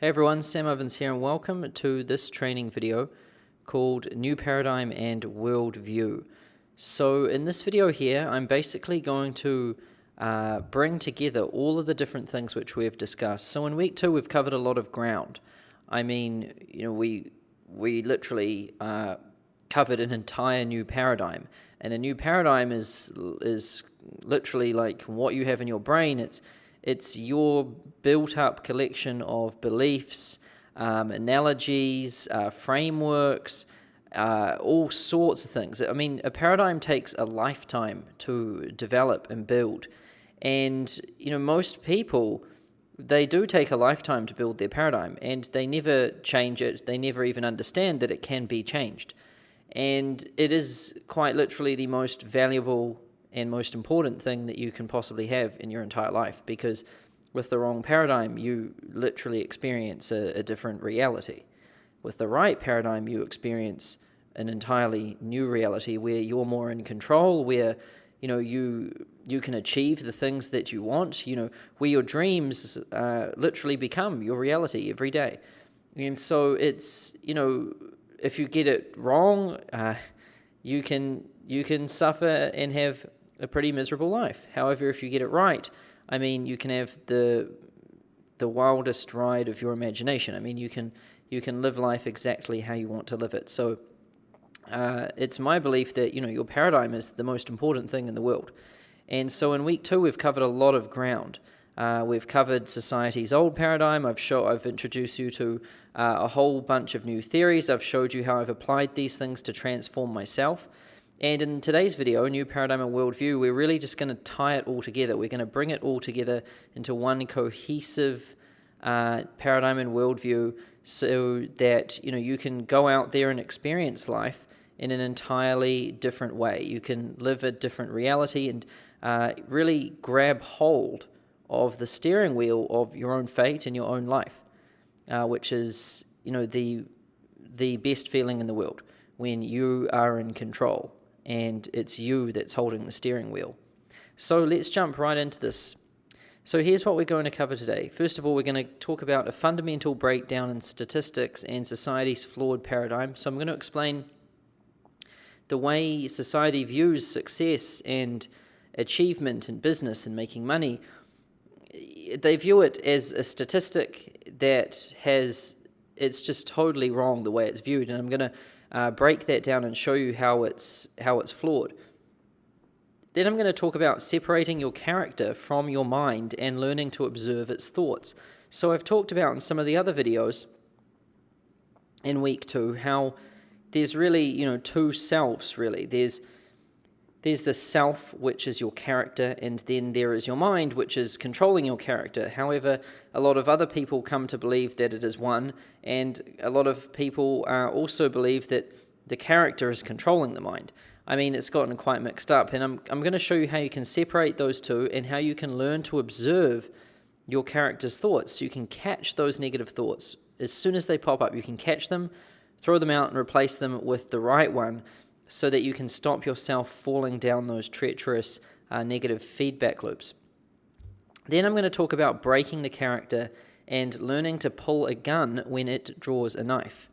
Hey everyone, Sam Ovens here and welcome to this training video called New Paradigm and Worldview. So in this video here, I'm basically going to bring together all of the different things which we've discussed. So in week 2, we've covered a lot of ground. I mean, we literally covered an entire new paradigm. And a new paradigm is literally like what you have in your brain. It's your built-up collection of beliefs, analogies, frameworks, all sorts of things. I mean, a paradigm takes a lifetime to develop and build. And, most people, they do take a lifetime to build their paradigm, and they never change it. They never even understand that it can be changed. And it is quite literally the most valuable and most important thing that you can possibly have in your entire life, because with the wrong paradigm, you literally experience a different reality. With the right paradigm, you experience an entirely new reality where you're more in control, where you can achieve the things that you want, where your dreams literally become your reality every day. And so it's, if you get it wrong, you can suffer and have a pretty miserable life. However, if you get it right, I mean, you can have the wildest ride of your imagination. I mean, you can live life exactly how you want to live it. So it's my belief that your paradigm is the most important thing in the world. And so in week 2, we've covered a lot of ground. We've covered society's old paradigm. I've introduced you to a whole bunch of new theories. I've showed you how I've applied these things to transform myself. And in today's video, New Paradigm and Worldview, we're really just going to tie it all together. We're going to bring it all together into one cohesive paradigm and worldview, so that you can go out there and experience life in an entirely different way. You can live a different reality and really grab hold of the steering wheel of your own fate and your own life, which is the best feeling in the world, when you are in control and it's you that's holding the steering wheel. So let's jump right into this. So here's what we're going to cover today. First of all, we're going to talk about a fundamental breakdown in statistics and society's flawed paradigm. So I'm going to explain the way society views success and achievement in business and making money. They view it as a statistic that it's just totally wrong the way it's viewed, and I'm going to break that down and show you how it's flawed. Then I'm going to talk about separating your character from your mind and learning to observe its thoughts. So I've talked about in some of the other videos in week 2 how there's really two selves, really. There's the self, which is your character, and then there is your mind, which is controlling your character. However, a lot of other people come to believe that it is one, and a lot of people also believe that the character is controlling the mind. I mean, it's gotten quite mixed up, and I'm going to show you how you can separate those two and how you can learn to observe your character's thoughts. So you can catch those negative thoughts. As soon as they pop up, you can catch them, throw them out, and replace them with the right one, so that you can stop yourself falling down those treacherous negative feedback loops. Then I'm going to talk about breaking the character and learning to pull a gun when it draws a knife.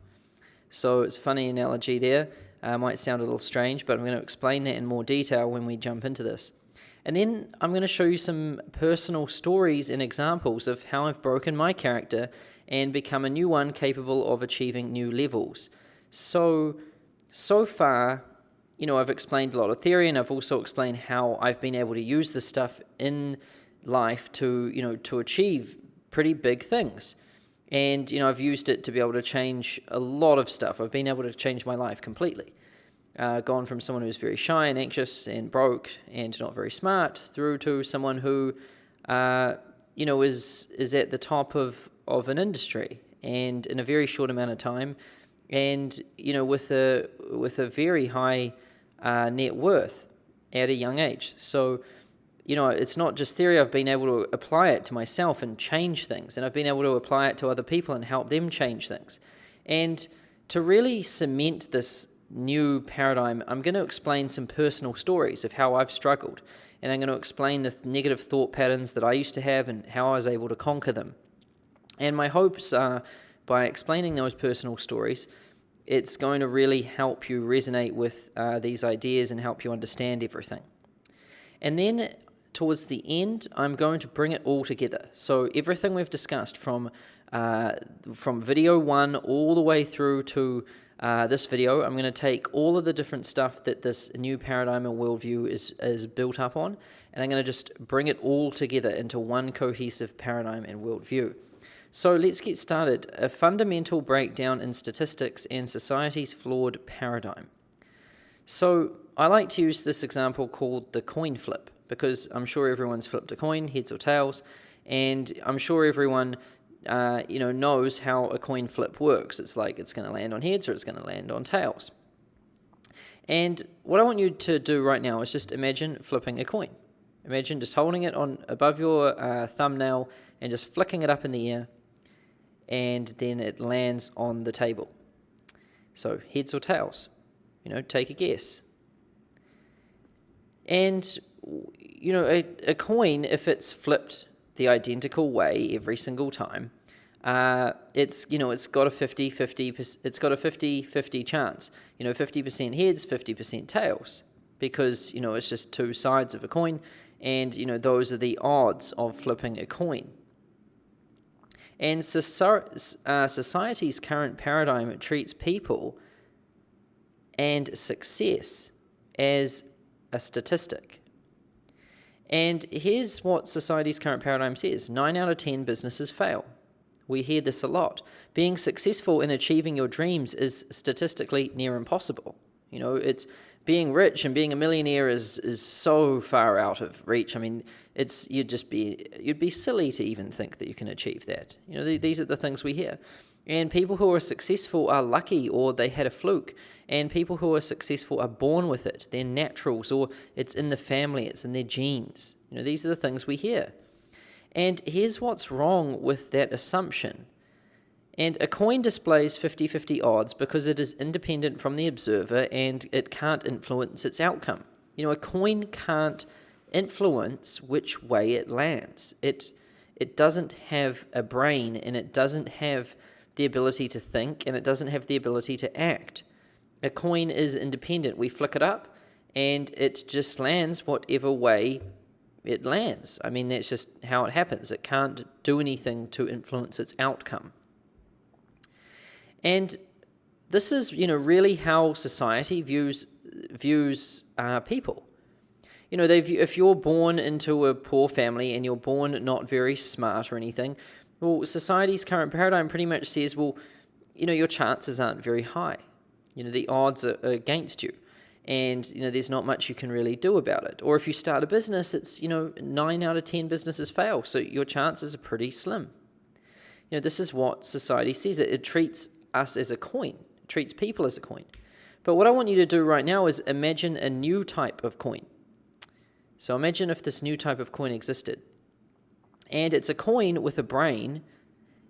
So it's a funny analogy there. Might sound a little strange, but I'm going to explain that in more detail when we jump into this. And then I'm going to show you some personal stories and examples of how I've broken my character and become a new one capable of achieving new levels. So far, I've explained a lot of theory, and I've also explained how I've been able to use this stuff in life to achieve pretty big things. And, I've used it to be able to change a lot of stuff. I've been able to change my life completely. Gone from someone who's very shy and anxious and broke and not very smart through to someone who, is at the top of an industry, and in a very short amount of time, and with a very high net worth at a young age. So it's not just theory. I've been able to apply it to myself and change things, and I've been able to apply it to other people and help them change things. And to really cement this new paradigm, I'm going to explain some personal stories of how I've struggled, and I'm going to explain the negative thought patterns that I used to have and how I was able to conquer them. And my hopes are, by explaining those personal stories, it's going to really help you resonate with these ideas and help you understand everything. And then towards the end, I'm going to bring it all together. So everything we've discussed from video 1 all the way through to this video, I'm going to take all of the different stuff that this new paradigm and worldview is built up on, and I'm going to just bring it all together into one cohesive paradigm and worldview. So let's get started. A fundamental breakdown in statistics and society's flawed paradigm. So I like to use this example called the coin flip, because I'm sure everyone's flipped a coin, heads or tails, and I'm sure everyone knows how a coin flip works. It's like it's going to land on heads or it's going to land on tails. And what I want you to do right now is just imagine flipping a coin. Imagine just holding it on above your thumbnail and just flicking it up in the air, and then it lands on the table. So heads or tails, take a guess. And a coin, if it's flipped the identical way every single time, it's got a 50-50 chance. 50% heads, 50% tails, because it's just two sides of a coin, and those are the odds of flipping a coin. And society's current paradigm treats people and success as a statistic. And here's what society's current paradigm says: 9 out of 10 businesses fail. We hear this a lot. Being successful in achieving your dreams is statistically near impossible. It's being rich and being a millionaire is so far out of reach. I mean, you'd be silly to even think that you can achieve that. These are the things we hear. And people who are successful are lucky, or they had a fluke. And people who are successful are born with it. They're naturals, or it's in the family, it's in their genes. These are the things we hear. And here's what's wrong with that assumption. And a coin displays 50-50 odds because it is independent from the observer and it can't influence its outcome. A coin can't influence which way it lands. It doesn't have a brain, and it doesn't have the ability to think, and it doesn't have the ability to act. A coin is independent. We flick it up, and it just lands whatever way it lands. I mean, that's just how it happens. It can't do anything to influence its outcome. And this is, really how society views people. If you're born into a poor family and you're born not very smart or anything, well, society's current paradigm pretty much says, well, your chances aren't very high. The odds are against you, and there's not much you can really do about it. Or if you start a business, it's 9 out of 10 businesses fail, so your chances are pretty slim. This is what society says. It treats us as a coin. It treats people as a coin. But what I want you to do right now is imagine a new type of coin. So imagine if this new type of coin existed. And it's a coin with a brain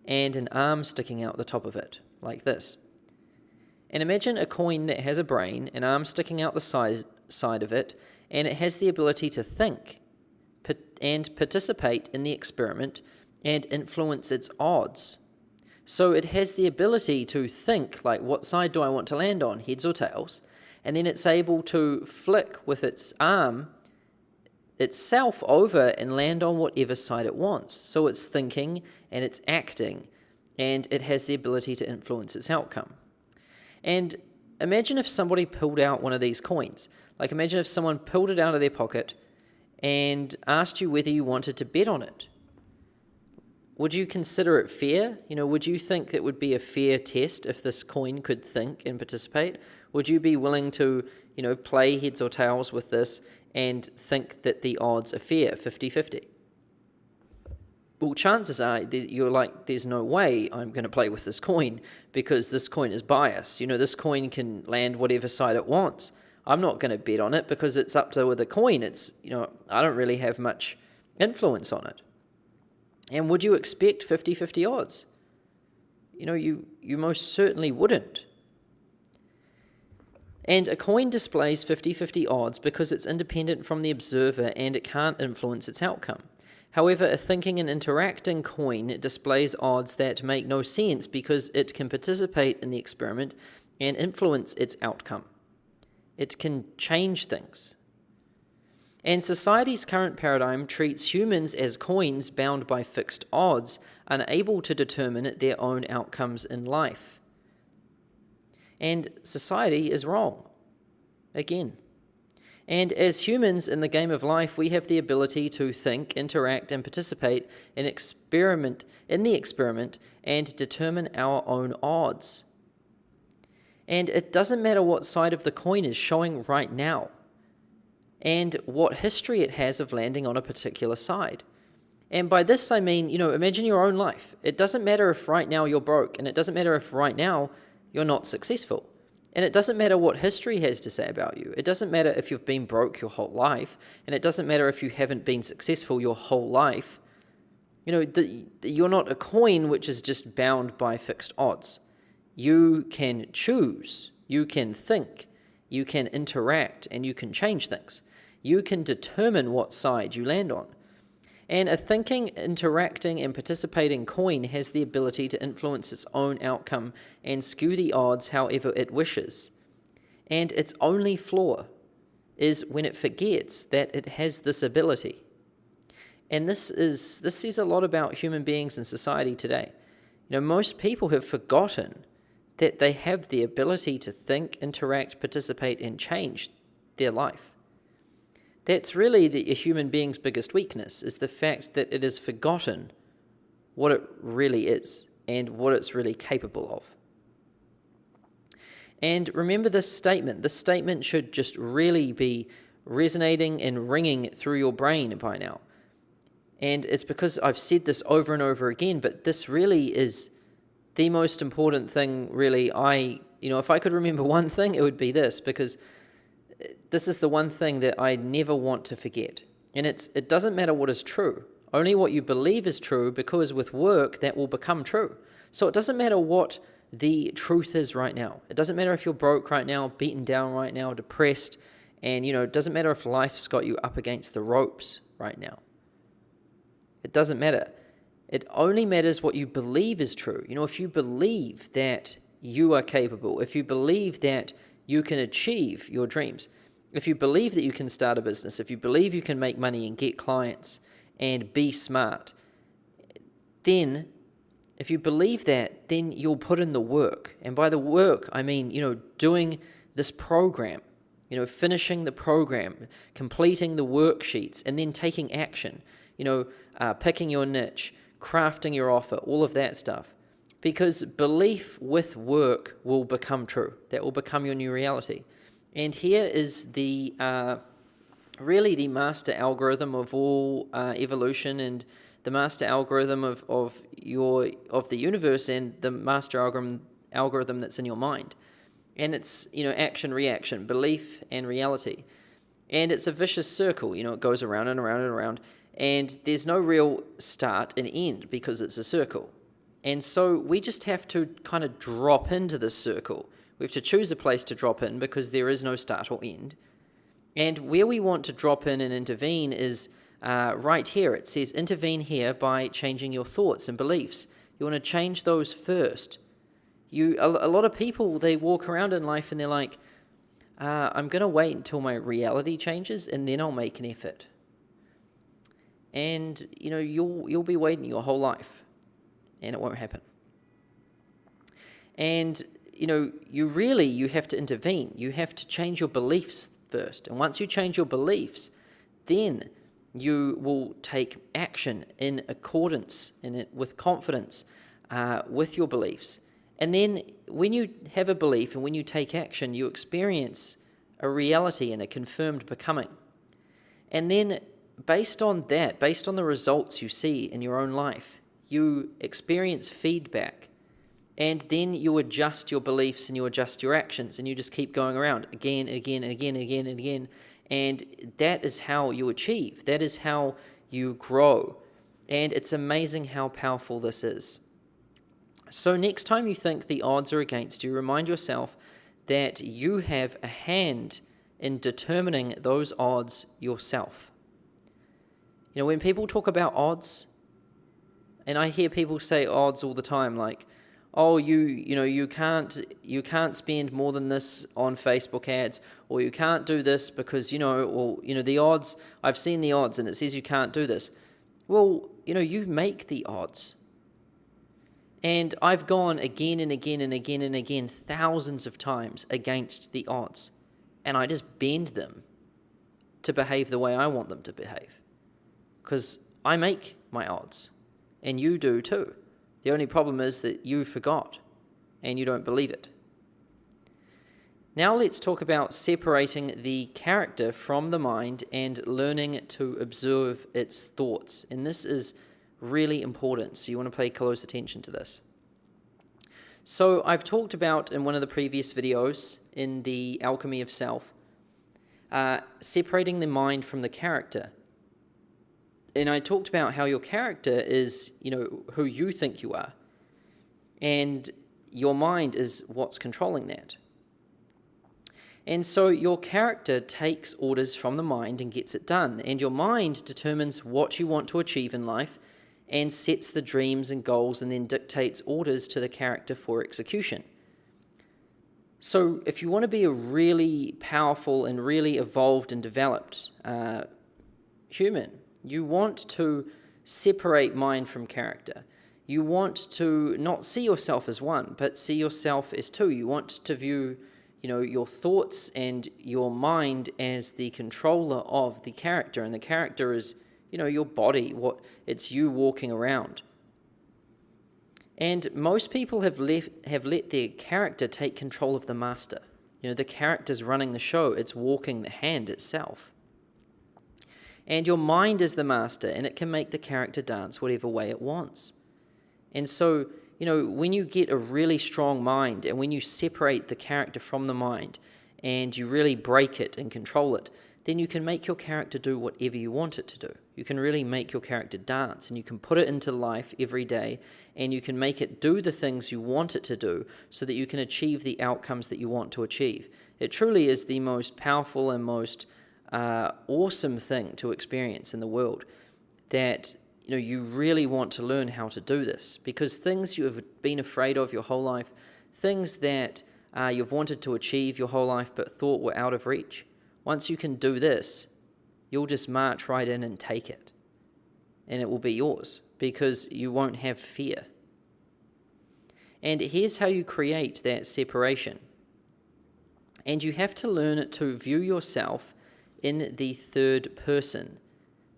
and an arm sticking out the top of it, like this. And imagine a coin that has a brain, an arm sticking out the side of it, and it has the ability to think and participate in the experiment and influence its odds. So it has the ability to think, like, what side do I want to land on, heads or tails? And then it's able to flick with its arm itself over and land on whatever side it wants. So it's thinking and it's acting, and it has the ability to influence its outcome. And imagine if somebody pulled out one of these coins. Like, imagine if someone pulled it out of their pocket and asked you whether you wanted to bet on it. Would you consider it fair? Would you think it would be a fair test if this coin could think and participate? Would you be willing to, play heads or tails with this and think that the odds are fair, 50-50? Well, chances are you're like, there's no way I'm going to play with this coin because this coin is biased. This coin can land whatever side it wants. I'm not going to bet on it because it's up to the coin. It's, I don't really have much influence on it. And would you expect 50-50 odds? You most certainly wouldn't. And a coin displays 50-50 odds because it's independent from the observer and it can't influence its outcome. However, a thinking and interacting coin displays odds that make no sense because it can participate in the experiment and influence its outcome. It can change things. And society's current paradigm treats humans as coins bound by fixed odds, unable to determine their own outcomes in life. And society is wrong. Again. And as humans in the game of life, we have the ability to think, interact, and participate in the experiment and determine our own odds. And it doesn't matter what side of the coin is showing right now, and what history it has of landing on a particular side. And by this I mean, imagine your own life. It doesn't matter if right now you're broke, and it doesn't matter if right now you're not successful. And it doesn't matter what history has to say about you. It doesn't matter if you've been broke your whole life, and it doesn't matter if you haven't been successful your whole life. You're not a coin which is just bound by fixed odds. You can choose, you can think, you can interact, and you can change things. You can determine what side you land on. And a thinking, interacting, and participating coin has the ability to influence its own outcome and skew the odds however it wishes. And its only flaw is when it forgets that it has this ability. And this says a lot about human beings in society today. Most people have forgotten that they have the ability to think, interact, participate, and change their life. That's really a human being's biggest weakness, is the fact that it has forgotten what it really is and what it's really capable of. And remember this statement. This statement should just really be resonating and ringing through your brain by now. And it's because I've said this over and over again, but this really is the most important thing, really. If I could remember one thing, it would be this, because this is the one thing that I never want to forget. And it doesn't matter what is true, only what you believe is true, because with work, that will become true. So it doesn't matter what the truth is right now. It doesn't matter if you're broke right now, beaten down right now, depressed, and it doesn't matter if life's got you up against the ropes right now. It doesn't matter. It only matters what you believe is true. If you believe that you are capable, if you believe that you can achieve your dreams, if you believe that you can start a business, if you believe you can make money and get clients and be smart, then if you believe that, then you'll put in the work. And by the work, I mean, doing this program, finishing the program, completing the worksheets, and then taking action, picking your niche, crafting your offer, all of that stuff. Because belief with work will become true. That will become your new reality. And here is really the master algorithm of all evolution, and the master algorithm of the universe, and the master algorithm that's in your mind. And it's action, reaction, belief, and reality. And it's a vicious circle. It goes around and around and around. And there's no real start and end because it's a circle. And so we just have to kind of drop into this circle. We have to choose a place to drop in because there is no start or end. And where we want to drop in and intervene is right here. It says intervene here by changing your thoughts and beliefs. You want to change those first. A lot of people, they walk around in life and they're like, I'm going to wait until my reality changes and then I'll make an effort. And, you'll be waiting your whole life. And it won't happen. And, you have to intervene. You have to change your beliefs first. And once you change your beliefs, then you will take action in accordance with confidence with your beliefs. And then when you have a belief and when you take action, you experience a reality and a confirmed becoming. And then based on that, based on the results you see in your own life, you experience feedback, and then you adjust your beliefs and you adjust your actions, and you just keep going around again and again and again and again and again, and that is how you achieve. That is how you grow, and it's amazing how powerful this is. So next time you think the odds are against you, remind yourself that you have a hand in determining those odds yourself. You know, when people talk about odds, and I hear people say odds all the time, like, oh, you can't spend more than this on Facebook ads, or you can't do this because, the odds, I've seen the odds and it says you can't do this. Well, you make the odds. And I've gone again and again and again and again, thousands of times against the odds. And I just bend them to behave the way I want them to behave. Because I make my odds. And you do too. The only problem is that you forgot and you don't believe it. Now let's talk about separating the character from the mind and learning to observe its thoughts. And this is really important, so you want to pay close attention to this. So I've talked about in one of the previous videos in the Alchemy of Self, separating the mind from the character. And I talked about how your character is, who you think you are. And your mind is what's controlling that. And so your character takes orders from the mind and gets it done. And your mind determines what you want to achieve in life and sets the dreams and goals and then dictates orders to the character for execution. So if you want to be a really powerful and really evolved and developed human, you want to separate mind from character. You want to not see yourself as one, but see yourself as two. You want to view, your thoughts and your mind as the controller of the character, and the character is, your body, it's you walking around. And most people have let their character take control of the master. The character's running the show. It's walking the hand itself. And your mind is the master, and it can make the character dance whatever way it wants. And so, when you get a really strong mind, and when you separate the character from the mind, and you really break it and control it, then you can make your character do whatever you want it to do. You can really make your character dance, and you can put it into life every day, and you can make it do the things you want it to do so that you can achieve the outcomes that you want to achieve. It truly is the most powerful and most awesome thing to experience in the world, that you really want to learn how to do this, because things you have been afraid of your whole life, things that you've wanted to achieve your whole life but thought were out of reach, once you can do this, you'll just march right in and take it, and it will be yours because you won't have fear. And here's how you create that separation. And you have to learn to view yourself in the third person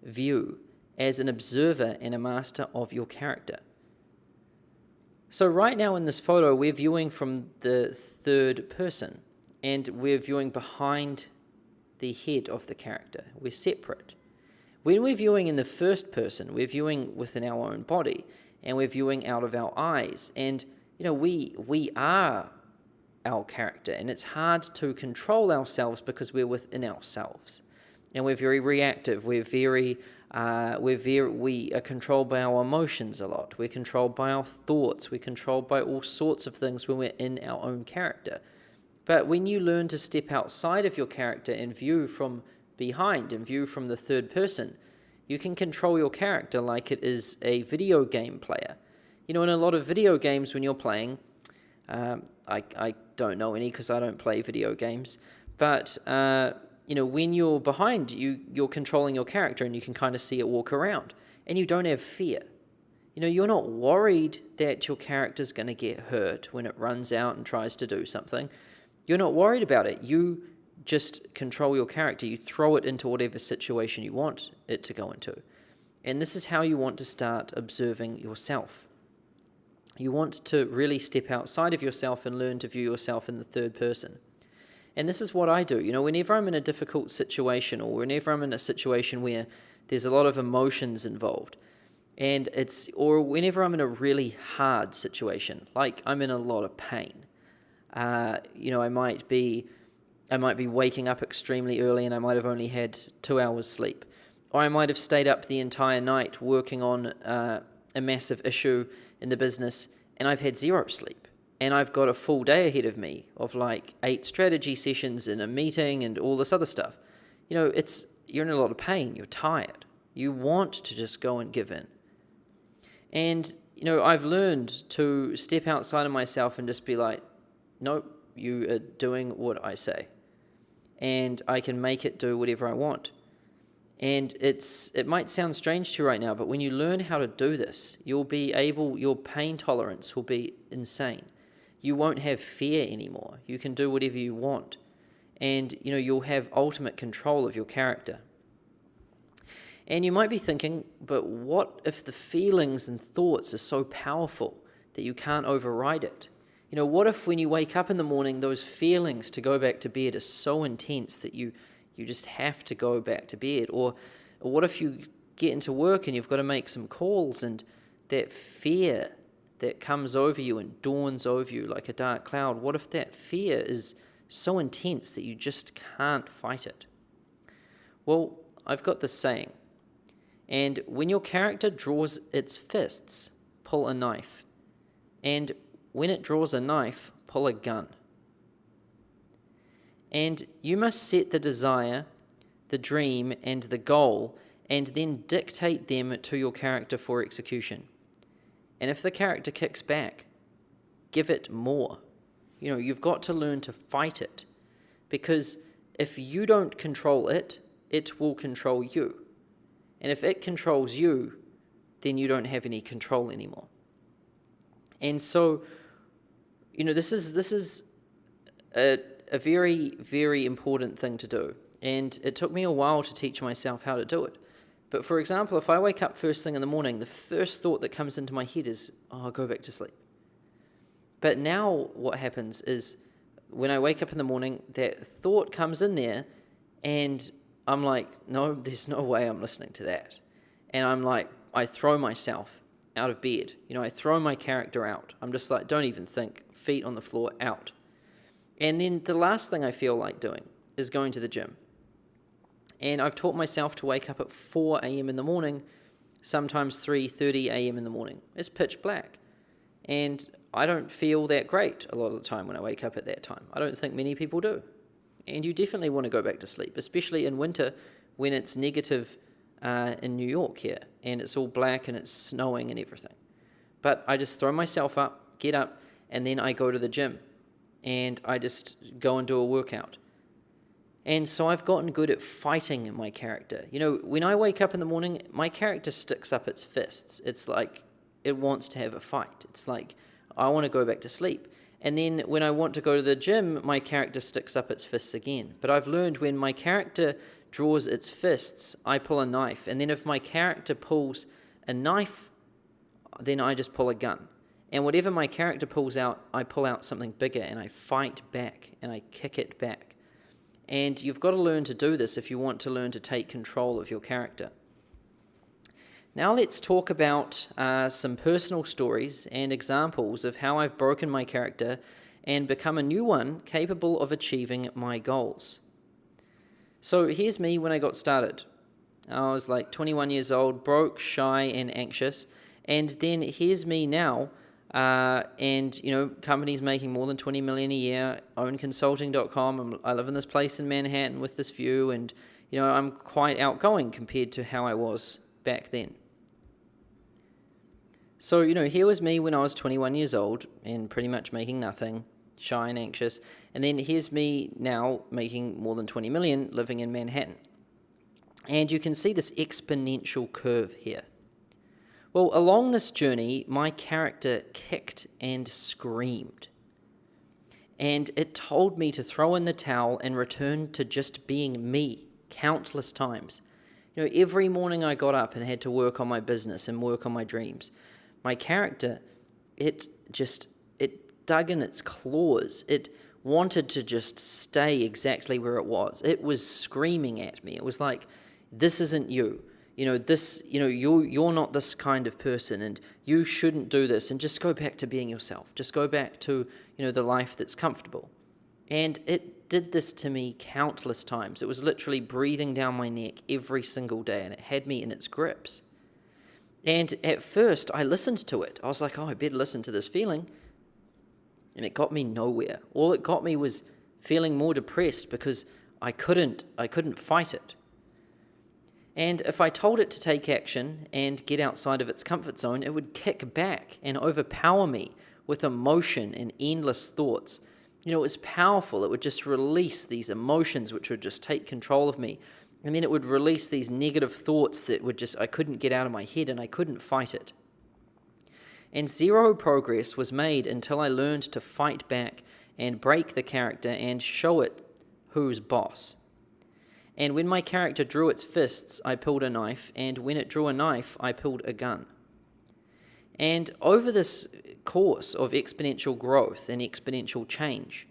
view as an observer and a master of your character. So right now in this photo, we're viewing from the third person, and we're viewing behind the head of the character. We're separate. When we're viewing in the first person, we're viewing within our own body, and we're viewing out of our eyes. And we are our character, and it's hard to control ourselves because we're within ourselves, and we're very reactive. We are controlled by our emotions a lot. We're controlled by our thoughts. We're controlled by all sorts of things when we're in our own character. But when you learn to step outside of your character and view from behind and view from the third person, you can control your character like it is a video game player. In a lot of video games when you're playing, I don't know any because I don't play video games, but when you're behind, you're controlling your character, and you can kind of see it walk around, and you don't have fear. You're not worried that your character's going to get hurt when it runs out and tries to do something. You're not worried about it. You just control your character. You throw it into whatever situation you want it to go into. And this is how you want to start observing yourself. You want to really step outside of yourself and learn to view yourself in the third person. And this is what I do. Whenever I'm in a difficult situation, or whenever I'm in a situation where there's a lot of emotions involved, or whenever I'm in a really hard situation, like I'm in a lot of pain, I might be waking up extremely early, and I might have only had 2 hours sleep, or I might have stayed up the entire night working on a massive issue in the business, and I've had 0 sleep. And I've got a full day ahead of me of like 8 strategy sessions and a meeting and all this other stuff. You're in a lot of pain, you're tired. You want to just go and give in. And, I've learned to step outside of myself and just be like, nope, you are doing what I say. And I can make it do whatever I want. And it might sound strange to you right now, but when you learn how to do this, your pain tolerance will be insane. You won't have fear anymore. You can do whatever you want. And, you'll have ultimate control of your character. And you might be thinking, but what if the feelings and thoughts are so powerful that you can't override it? What if when you wake up in the morning, those feelings to go back to bed are so intense that you just have to go back to bed? Or what if you get into work and you've got to make some calls, and that fear that comes over you and dawns over you like a dark cloud, what if that fear is so intense that you just can't fight it? Well, I've got this saying, and when your character draws its fists, pull a knife. And when it draws a knife, pull a gun. And you must set the desire, the dream, and the goal, and then dictate them to your character for execution. And if the character kicks back, give it more. You've got to learn to fight it. Because if you don't control it, it will control you. And if it controls you, then you don't have any control anymore. And so, this is a very, very important thing to do. And it took me a while to teach myself how to do it. But for example, if I wake up first thing in the morning, the first thought that comes into my head is, I'll go back to sleep. But now what happens is, when I wake up in the morning, that thought comes in there, and I'm like, no, there's no way I'm listening to that. And I'm like, I throw myself out of bed. I throw my character out. I'm just like, don't even think, feet on the floor, out. And then the last thing I feel like doing is going to the gym. And I've taught myself to wake up at 4 a.m. in the morning, sometimes 3:30 a.m. in the morning. It's pitch black. And I don't feel that great a lot of the time when I wake up at that time. I don't think many people do. And you definitely want to go back to sleep, especially in winter when it's negative in New York here, and it's all black and it's snowing and everything. But I just throw myself up, get up, and then I go to the gym, and I just go and do a workout. And so I've gotten good at fighting my character. When I wake up in the morning, my character sticks up its fists. It's like it wants to have a fight. It's like, I want to go back to sleep. And then when I want to go to the gym, my character sticks up its fists again. But I've learned when my character draws its fists, I pull a knife. And then if my character pulls a knife, then I just pull a gun. And whatever my character pulls out, I pull out something bigger, and I fight back, and I kick it back. And you've got to learn to do this if you want to learn to take control of your character. Now let's talk about some personal stories and examples of how I've broken my character and become a new one capable of achieving my goals. So here's me when I got started. I was like 21 years old, broke, shy, and anxious. And then here's me now, and companies making more than 20 million a year, own consulting.com. I live in this place in Manhattan with this view, and I'm quite outgoing compared to how I was back then. So, here was me when I was 21 years old and pretty much making nothing, shy and anxious. And then here's me now making more than 20 million living in Manhattan. And you can see this exponential curve here. Well, along this journey, my character kicked and screamed. And it told me to throw in the towel and return to just being me countless times. Every morning I got up and had to work on my business and work on my dreams. My character, it dug in its claws. It wanted to just stay exactly where it was. It was screaming at me. It was like, this isn't you. You're not this kind of person, and you shouldn't do this, and just go back to being yourself. Just go back to, the life that's comfortable. And it did this to me countless times. It was literally breathing down my neck every single day, and it had me in its grips. And at first, I listened to it. I was like, I better listen to this feeling. And it got me nowhere. All it got me was feeling more depressed because I couldn't fight it. And if I told it to take action and get outside of its comfort zone, it would kick back and overpower me with emotion and endless thoughts. It was powerful. It would just release these emotions which would just take control of me. And then it would release these negative thoughts that I couldn't get out of my head, and I couldn't fight it. And zero progress was made until I learned to fight back and break the character and show it who's boss. And when my character drew its fists, I pulled a knife, and when it drew a knife, I pulled a gun. And over this course of exponential growth and exponential change,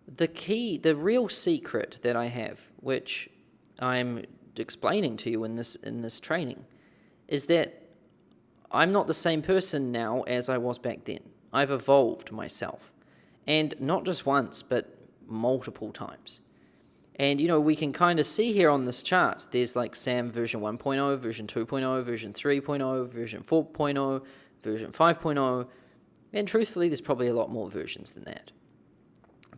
the real secret that I have, which I'm explaining to you in this training, is that I'm not the same person now as I was back then. I've evolved myself, and not just once, but multiple times. And, we can kind of see here on this chart, there's like Sam version 1.0, version 2.0, version 3.0, version 4.0, version 5.0, and truthfully, there's probably a lot more versions than that.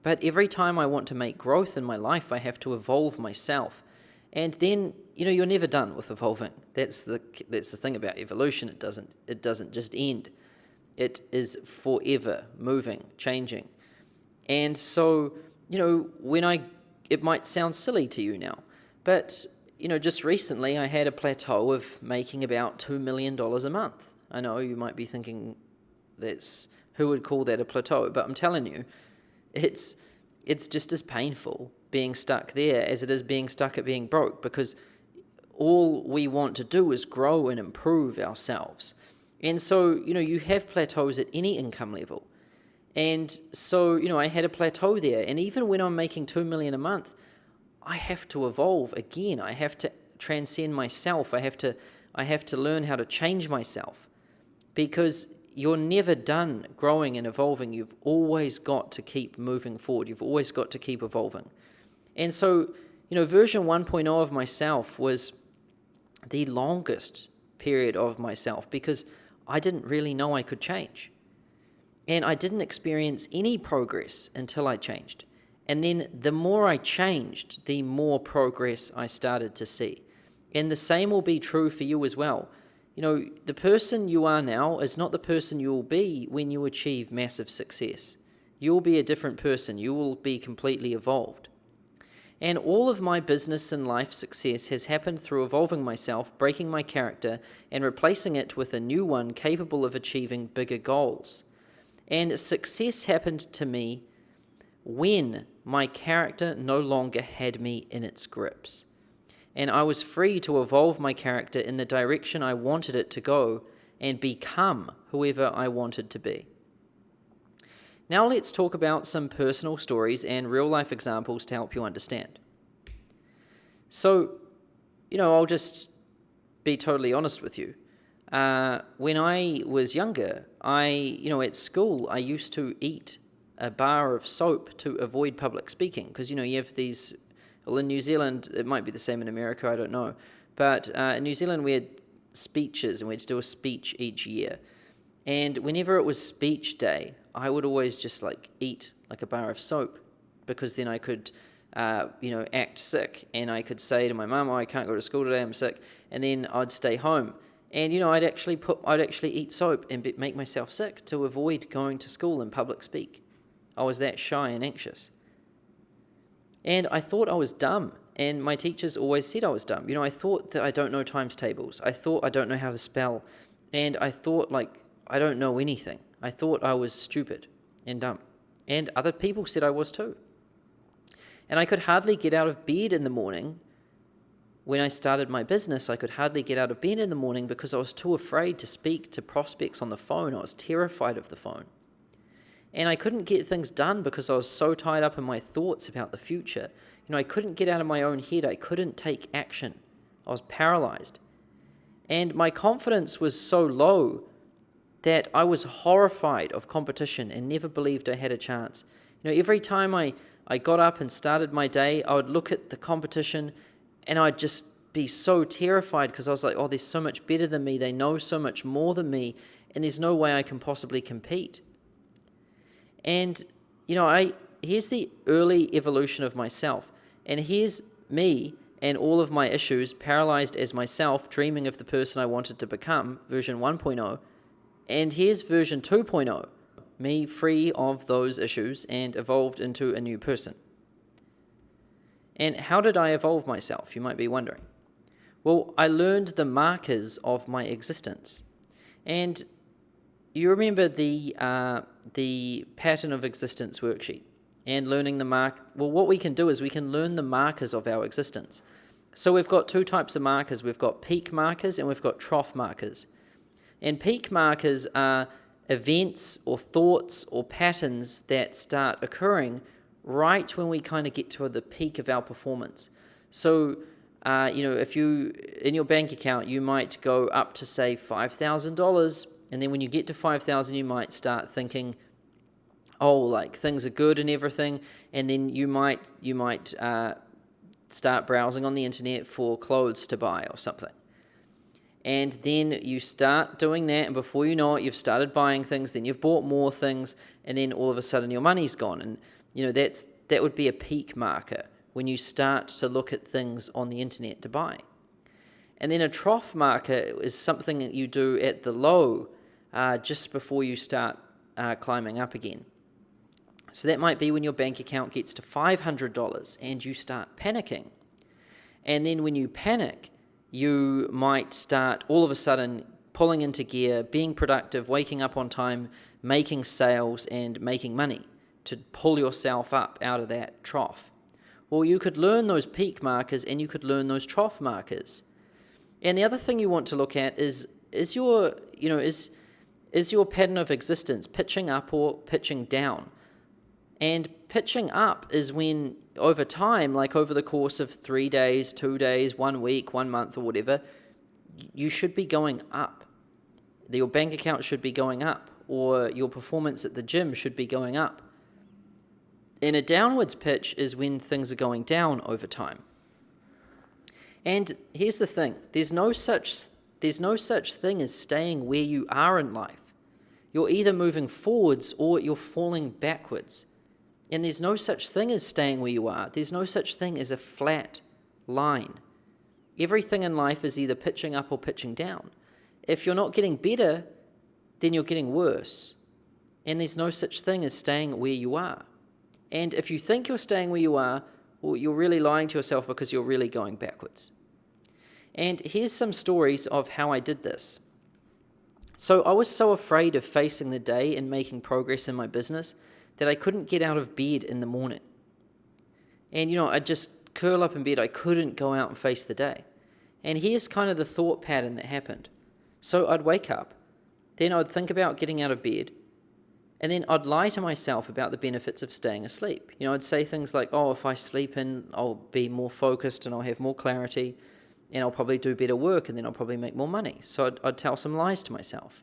But every time I want to make growth in my life, I have to evolve myself. And then, you're never done with evolving. That's the thing about evolution. It doesn't just end. It is forever moving, changing. And so, it might sound silly to you now, but, just recently I had a plateau of making about $2 million a month. I know you might be thinking, who would call that a plateau? But I'm telling you, it's just as painful being stuck there as it is being stuck at being broke, because all we want to do is grow and improve ourselves. And so, you have plateaus at any income level. And so, I had a plateau there. And even when I'm making $2 million a month, I have to evolve again. I have to transcend myself. I have to learn how to change myself, because you're never done growing and evolving. You've always got to keep moving forward. You've always got to keep evolving. And so, version 1.0 of myself was the longest period of myself, because I didn't really know I could change. And I didn't experience any progress until I changed. And then the more I changed, the more progress I started to see. And the same will be true for you as well. The person you are now is not the person you will be when you achieve massive success. You'll be a different person. You will be completely evolved. And all of my business and life success has happened through evolving myself, breaking my character, and replacing it with a new one capable of achieving bigger goals. And success happened to me when my character no longer had me in its grips. And I was free to evolve my character in the direction I wanted it to go and become whoever I wanted to be. Now let's talk about some personal stories and real-life examples to help you understand. So, I'll just be totally honest with you. When I was younger, at school, I used to eat a bar of soap to avoid public speaking, because, you have these, well, in New Zealand, it might be the same in America, I don't know, but in New Zealand we had speeches, and we had to do a speech each year. And whenever it was speech day, I would always just eat like a bar of soap, because then I could, act sick, and I could say to my mum, "Oh, I can't go to school today, I'm sick," and then I'd stay home. And, I'd actually eat soap and make myself sick to avoid going to school and public speak. I was that shy and anxious. And I thought I was dumb, and my teachers always said I was dumb. I thought that I don't know times tables. I thought I don't know how to spell. And I thought, I don't know anything. I thought I was stupid and dumb. And other people said I was too. And I could hardly get out of bed in the morning. When I started my business, I could hardly get out of bed in the morning because I was too afraid to speak to prospects on the phone. I was terrified of the phone. And I couldn't get things done because I was so tied up in my thoughts about the future. I couldn't get out of my own head. I couldn't take action. I was paralyzed. And my confidence was so low that I was horrified of competition and never believed I had a chance. Every time I got up and started my day, I would look at the competition and I'd just be so terrified, because I was like, oh, they're so much better than me. They know so much more than me, and there's no way I can possibly compete. And, here's the early evolution of myself. And here's me and all of my issues, paralyzed as myself, dreaming of the person I wanted to become, version 1.0, and here's version 2.0, me free of those issues and evolved into a new person. And how did I evolve myself, you might be wondering? Well, I learned the markers of my existence. And you remember the pattern of existence worksheet and learning the well, what we can do is we can learn the markers of our existence. So we've got two types of markers. We've got peak markers and we've got trough markers. And peak markers are events or thoughts or patterns that start occurring right when we kind of get to the peak of our performance. So, if you, in your bank account, you might go up to, say, $5,000, and then when you get to 5,000, you might start thinking, oh, like things are good and everything, and then you might start browsing on the internet for clothes to buy or something. And then you start doing that, and before you know it, you've started buying things, then you've bought more things, and then all of a sudden your money's gone. And that would be a peak marker when you start to look at things on the internet to buy. And then a trough marker is something that you do at the low, just before you start climbing up again. So that might be when your bank account gets to $500 and you start panicking. And then when you panic, you might start all of a sudden pulling into gear, being productive, waking up on time, making sales and making money to pull yourself up out of that trough. Well, you could learn those peak markers and you could learn those trough markers. And the other thing you want to look at is your pattern of existence pitching up or pitching down? And pitching up is when, over time, like over the course of 3 days, 2 days, 1 week, 1 month, or whatever, you should be going up. Your bank account should be going up, or your performance at the gym should be going up. And a downwards pitch is when things are going down over time. And here's the thing, there's no such thing as staying where you are in life. You're either moving forwards or you're falling backwards. And there's no such thing as staying where you are. There's no such thing as a flat line. Everything in life is either pitching up or pitching down. If you're not getting better, then you're getting worse. And there's no such thing as staying where you are. And if you think you're staying where you are, well, you're really lying to yourself because you're really going backwards. And here's some stories of how I did this. So I was so afraid of facing the day and making progress in my business that I couldn't get out of bed in the morning. And, I'd just curl up in bed. I couldn't go out and face the day. And here's kind of the thought pattern that happened. So I'd wake up, then I'd think about getting out of bed, and then I'd lie to myself about the benefits of staying asleep. I'd say things like, oh, if I sleep in, I'll be more focused and I'll have more clarity, and I'll probably do better work, and then I'll probably make more money. So I'd tell some lies to myself.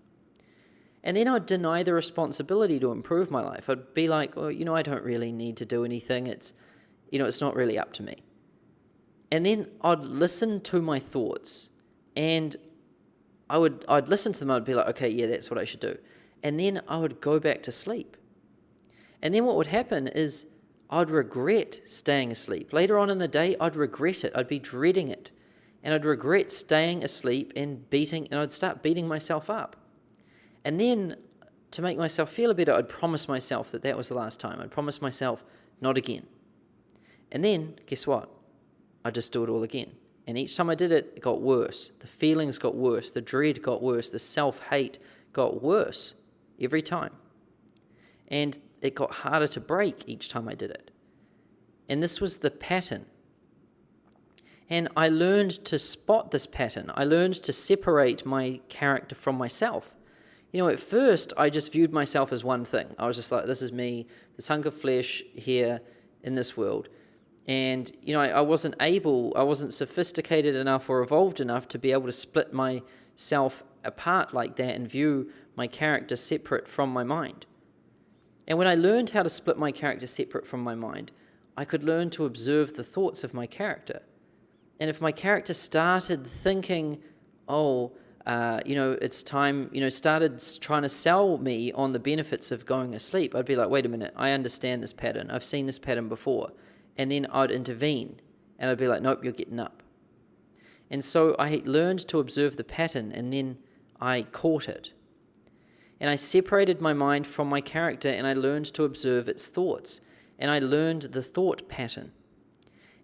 And then I'd deny the responsibility to improve my life. I'd be like, oh, I don't really need to do anything. It's not really up to me. And then I'd listen to my thoughts, and I'd listen to them. I'd be like, okay, yeah, that's what I should do. And then I would go back to sleep. And then what would happen is I'd regret staying asleep. Later on in the day, I'd regret it. I'd be dreading it. And I'd regret staying asleep and I'd start beating myself up. And then, to make myself feel better, I'd promise myself that was the last time. I'd promise myself, not again. And then, guess what? I'd just do it all again. And each time I did it, it got worse. The feelings got worse. The dread got worse. The self-hate got worse every time. And it got harder to break each time I did it. And this was the pattern. And I learned to spot this pattern. I learned to separate my character from myself. At first, I just viewed myself as one thing. I was just like, this is me, this hunk of flesh here in this world. And, I wasn't sophisticated enough or evolved enough to be able to split myself apart like that and view my character separate from my mind. And when I learned how to split my character separate from my mind, I could learn to observe the thoughts of my character. And if my character started thinking, it's time, started trying to sell me on the benefits of going asleep, I'd be like, wait a minute, I understand this pattern. I've seen this pattern before. And then I'd intervene And I'd be like, nope, you're getting up. And so I learned to observe the pattern, and then I caught it. And I separated my mind from my character, and I learned to observe its thoughts. And I learned the thought pattern.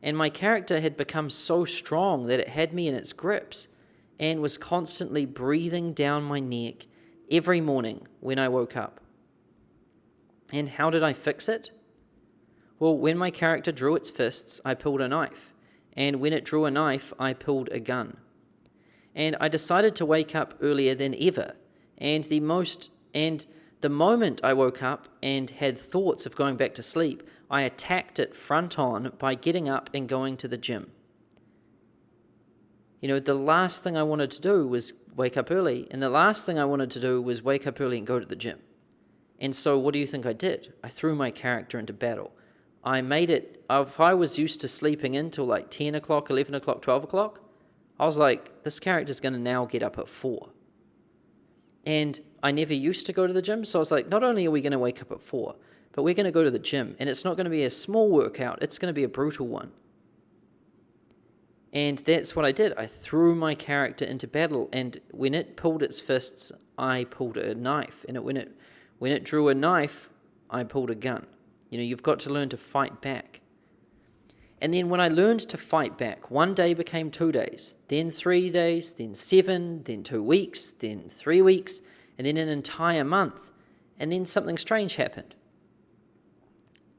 And my character had become so strong that it had me in its grips and was constantly breathing down my neck every morning when I woke up. And how did I fix it? Well, when my character drew its fists, I pulled a knife. And when it drew a knife, I pulled a gun. And I decided to wake up earlier than ever. And the moment I woke up and had thoughts of going back to sleep, I attacked it front on by getting up and going to the gym. The last thing I wanted to do was wake up early, and the last thing I wanted to do was wake up early and go to the gym. And so what do you think I did? I threw my character into battle. I made it, if I was used to sleeping in till like 10 o'clock, 11 o'clock, 12 o'clock, I was like, this character's going to now get up at 4. And I never used to go to the gym, so I was like, not only are we going to wake up at 4, but we're going to go to the gym, and it's not going to be a small workout, it's going to be a brutal one. And that's what I did. I threw my character into battle, and when it pulled its fists, I pulled a knife, and when it drew a knife, I pulled a gun. You've got to learn to fight back. And then when I learned to fight back, 1 day became 2 days, then 3 days, then 7, then 2 weeks, then 3 weeks, and then an entire month. And then something strange happened.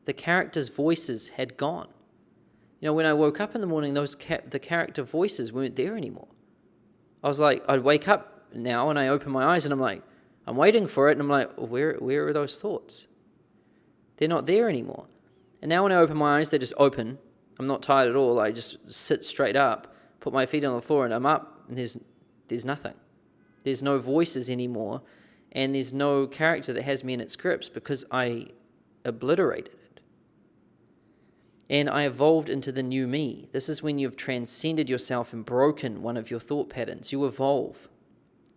The characters' voices had gone. When I woke up in the morning, the character voices weren't there anymore. I was like, I'd wake up now and I open my eyes and I'm like, I'm waiting for it, and I'm like, where are those thoughts? They're not there anymore. And now when I open my eyes, they're just open. I'm not tired at all. I just sit straight up, put my feet on the floor, and I'm up, and there's nothing. There's no voices anymore, and there's no character that has me in its grips because I obliterated it. And I evolved into the new me. This is when you've transcended yourself and broken one of your thought patterns. You evolve.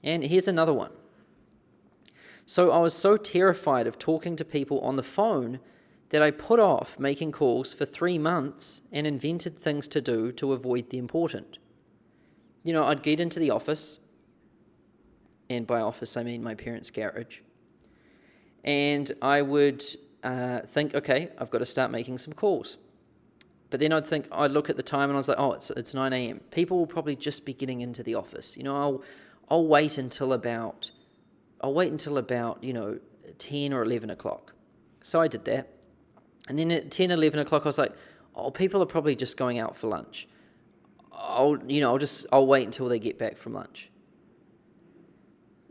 And here's another one. So I was so terrified of talking to people on the phone that I put off making calls for 3 months and invented things to do to avoid the important. I'd get into the office, and by office I mean my parents' garage, and I would think, okay, I've got to start making some calls. But then I'd look at the time and I was like, oh, it's 9 a.m. People will probably just be getting into the office. I'll wait until about 10 or 11 o'clock. So I did that. And then at 10, 11 o'clock, I was like, oh, people are probably just going out for lunch. I'll wait until they get back from lunch.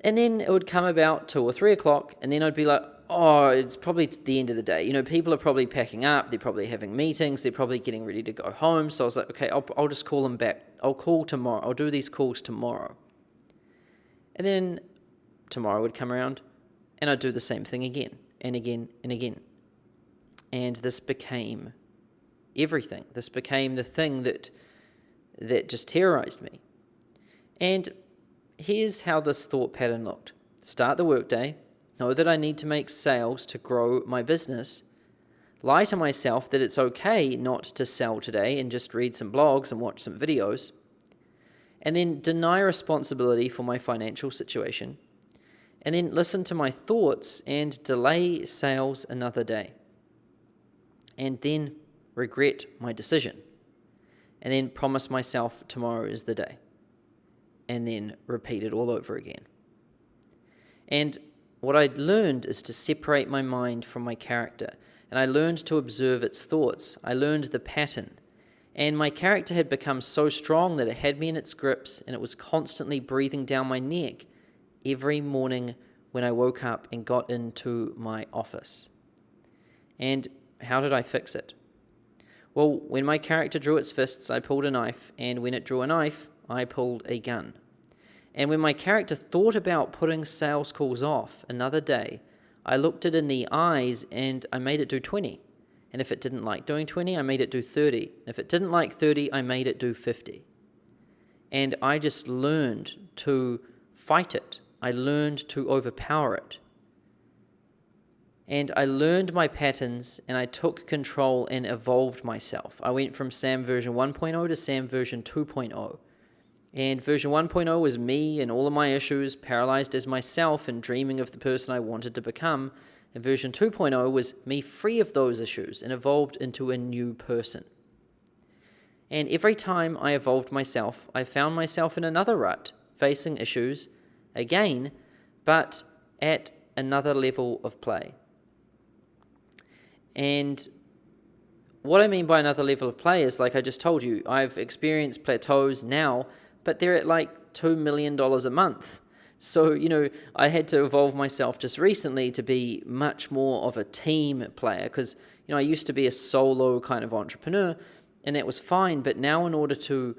And then it would come about 2 or 3 o'clock, and then I'd be like, oh, it's probably the end of the day. People are probably packing up, they're probably having meetings, they're probably getting ready to go home. So I was like, okay, I'll just call them back. I'll call tomorrow. I'll do these calls tomorrow. And then tomorrow would come around, and I'd do the same thing again, and again, and again. And this became everything. This became the thing that just terrorized me. And here's how this thought pattern looked. Start the workday, know that I need to make sales to grow my business, lie to myself that it's okay not to sell today and just read some blogs and watch some videos, and then deny responsibility for my financial situation, and then listen to my thoughts and delay sales another day, and then regret my decision, and then promise myself tomorrow is the day, and then repeat it all over again. And what I learned is to separate my mind from my character, and I learned to observe its thoughts. I learned the pattern, and my character had become so strong that it had me in its grips, and it was constantly breathing down my neck every morning when I woke up and got into my office. And how did I fix it? Well, when my character drew its fists, I pulled a knife, and when it drew a knife, I pulled a gun. And when my character thought about putting sales calls off another day, I looked it in the eyes and I made it do 20. And if it didn't like doing 20, I made it do 30. If it didn't like 30, I made it do 50. And I just learned to fight it. I learned to overpower it. And I learned my patterns, and I took control and evolved myself. I went from Sam version 1.0 to Sam version 2.0. And version 1.0 was me and all of my issues, paralyzed as myself and dreaming of the person I wanted to become. And version 2.0 was me free of those issues and evolved into a new person. And every time I evolved myself, I found myself in another rut, facing issues again, but at another level of play. And what I mean by another level of play is, like I just told you, I've experienced plateaus now, but they're at like $2 million a month. So, I had to evolve myself just recently to be much more of a team player because, I used to be a solo kind of entrepreneur, and that was fine. But now in order to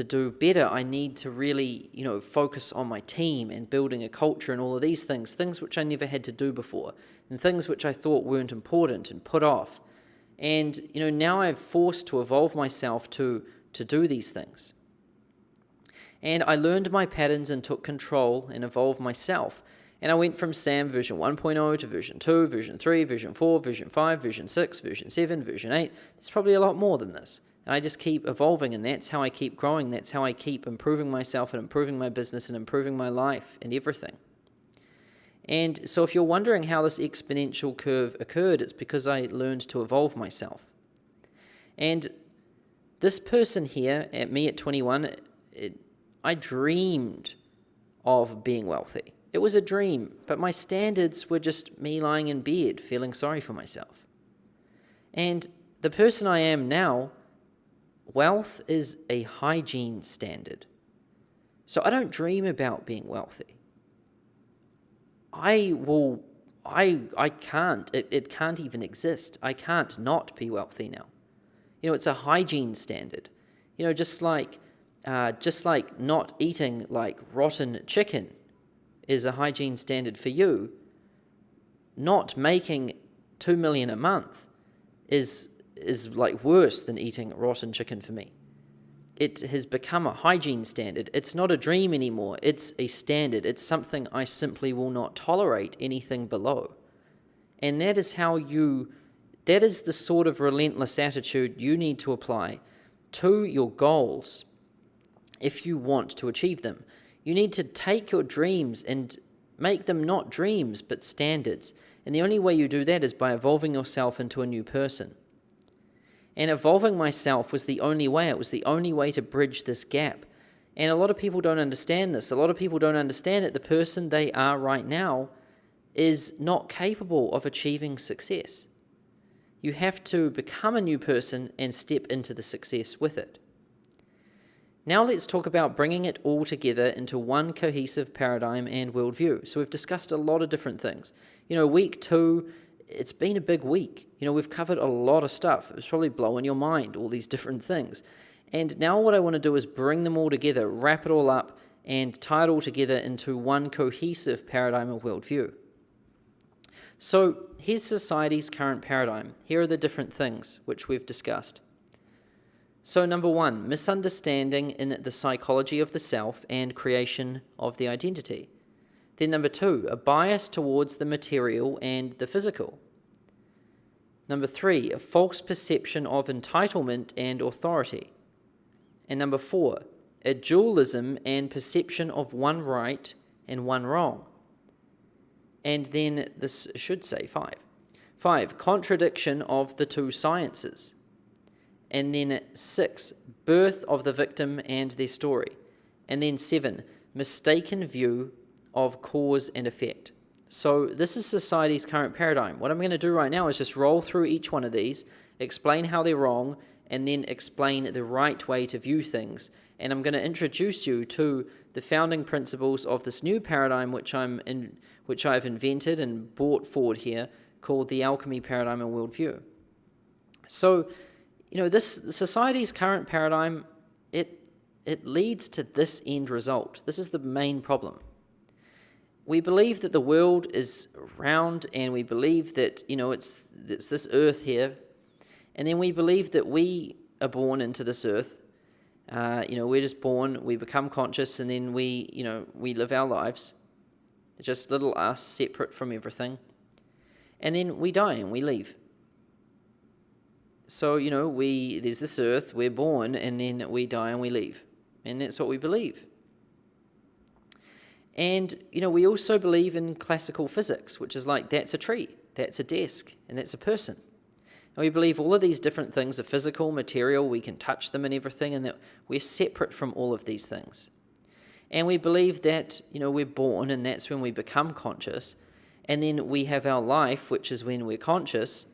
do better, I need to really, focus on my team and building a culture and all of these things which I never had to do before, and things which I thought weren't important and put off. And, now I'm forced to evolve myself to do these things. And I learned my patterns and took control and evolved myself. And I went from Sam version 1.0 to version 2, version 3, version 4, version 5, version 6, version 7, version 8. There's probably a lot more than this. And I just keep evolving, and that's how I keep growing. That's how I keep improving myself and improving my business and improving my life and everything. And so if you're wondering how this exponential curve occurred, it's because I learned to evolve myself. And this person here, at me at 21, I dreamed of being wealthy. It was a dream, but my standards were just me lying in bed, feeling sorry for myself. And the person I am now, wealth is a hygiene standard. So I don't dream about being wealthy. I can't. It can't even exist. I can't not be wealthy now. It's a hygiene standard. Just like not eating like rotten chicken is a hygiene standard for you, not making $2 million a month is like worse than eating rotten chicken for me. It has become a hygiene standard. It's not a dream anymore. It's a standard. It's something I simply will not tolerate anything below. And that is the sort of relentless attitude you need to apply to your goals if you want to achieve them. You need to take your dreams and make them not dreams, but standards. And the only way you do that is by evolving yourself into a new person. And evolving myself was the only way. It was the only way to bridge this gap. And a lot of people don't understand this. A lot of people don't understand that the person they are right now is not capable of achieving success. You have to become a new person and step into the success with it. Now let's talk about bringing it all together into one cohesive paradigm and worldview. So we've discussed a lot of different things. Week 2, it's been a big week. We've covered a lot of stuff. It's probably blowing your mind, all these different things. And now what I want to do is bring them all together, wrap it all up, and tie it all together into one cohesive paradigm or worldview. So here's society's current paradigm. Here are the different things which we've discussed. So number 1, misunderstanding in the psychology of the self and creation of the identity. Then number 2, a bias towards the material and the physical. Number 3, a false perception of entitlement and authority. And number 4, a dualism and perception of one right and one wrong. And then this should say 5. 5, contradiction of the two sciences. And then 6, birth of the victim and their story. And then 7, mistaken view of cause and effect. So this is society's current paradigm. What I'm going to do right now is just roll through each one of these, explain how they're wrong, and then explain the right way to view things. And I'm going to introduce you to the founding principles of this new paradigm which I've invented and brought forward here, called the alchemy paradigm and worldview. So, this society's current paradigm, it leads to this end result. This is the main problem. We believe that the world is round, and we believe that, it's this earth here, and then we believe that we are born into this earth. We're just born, we become conscious, and then we live our lives. Just little us, separate from everything. and then we die and we leave. So, there's this earth, we're born, and then we die and we leave. And that's what we believe. And, we also believe in classical physics, which is like, that's a tree, that's a desk, and that's a person. And we believe all of these different things are physical, material, we can touch them and everything, and that we're separate from all of these things. And we believe that, we're born, and that's when we become conscious, and then we have our life, which is when we're conscious,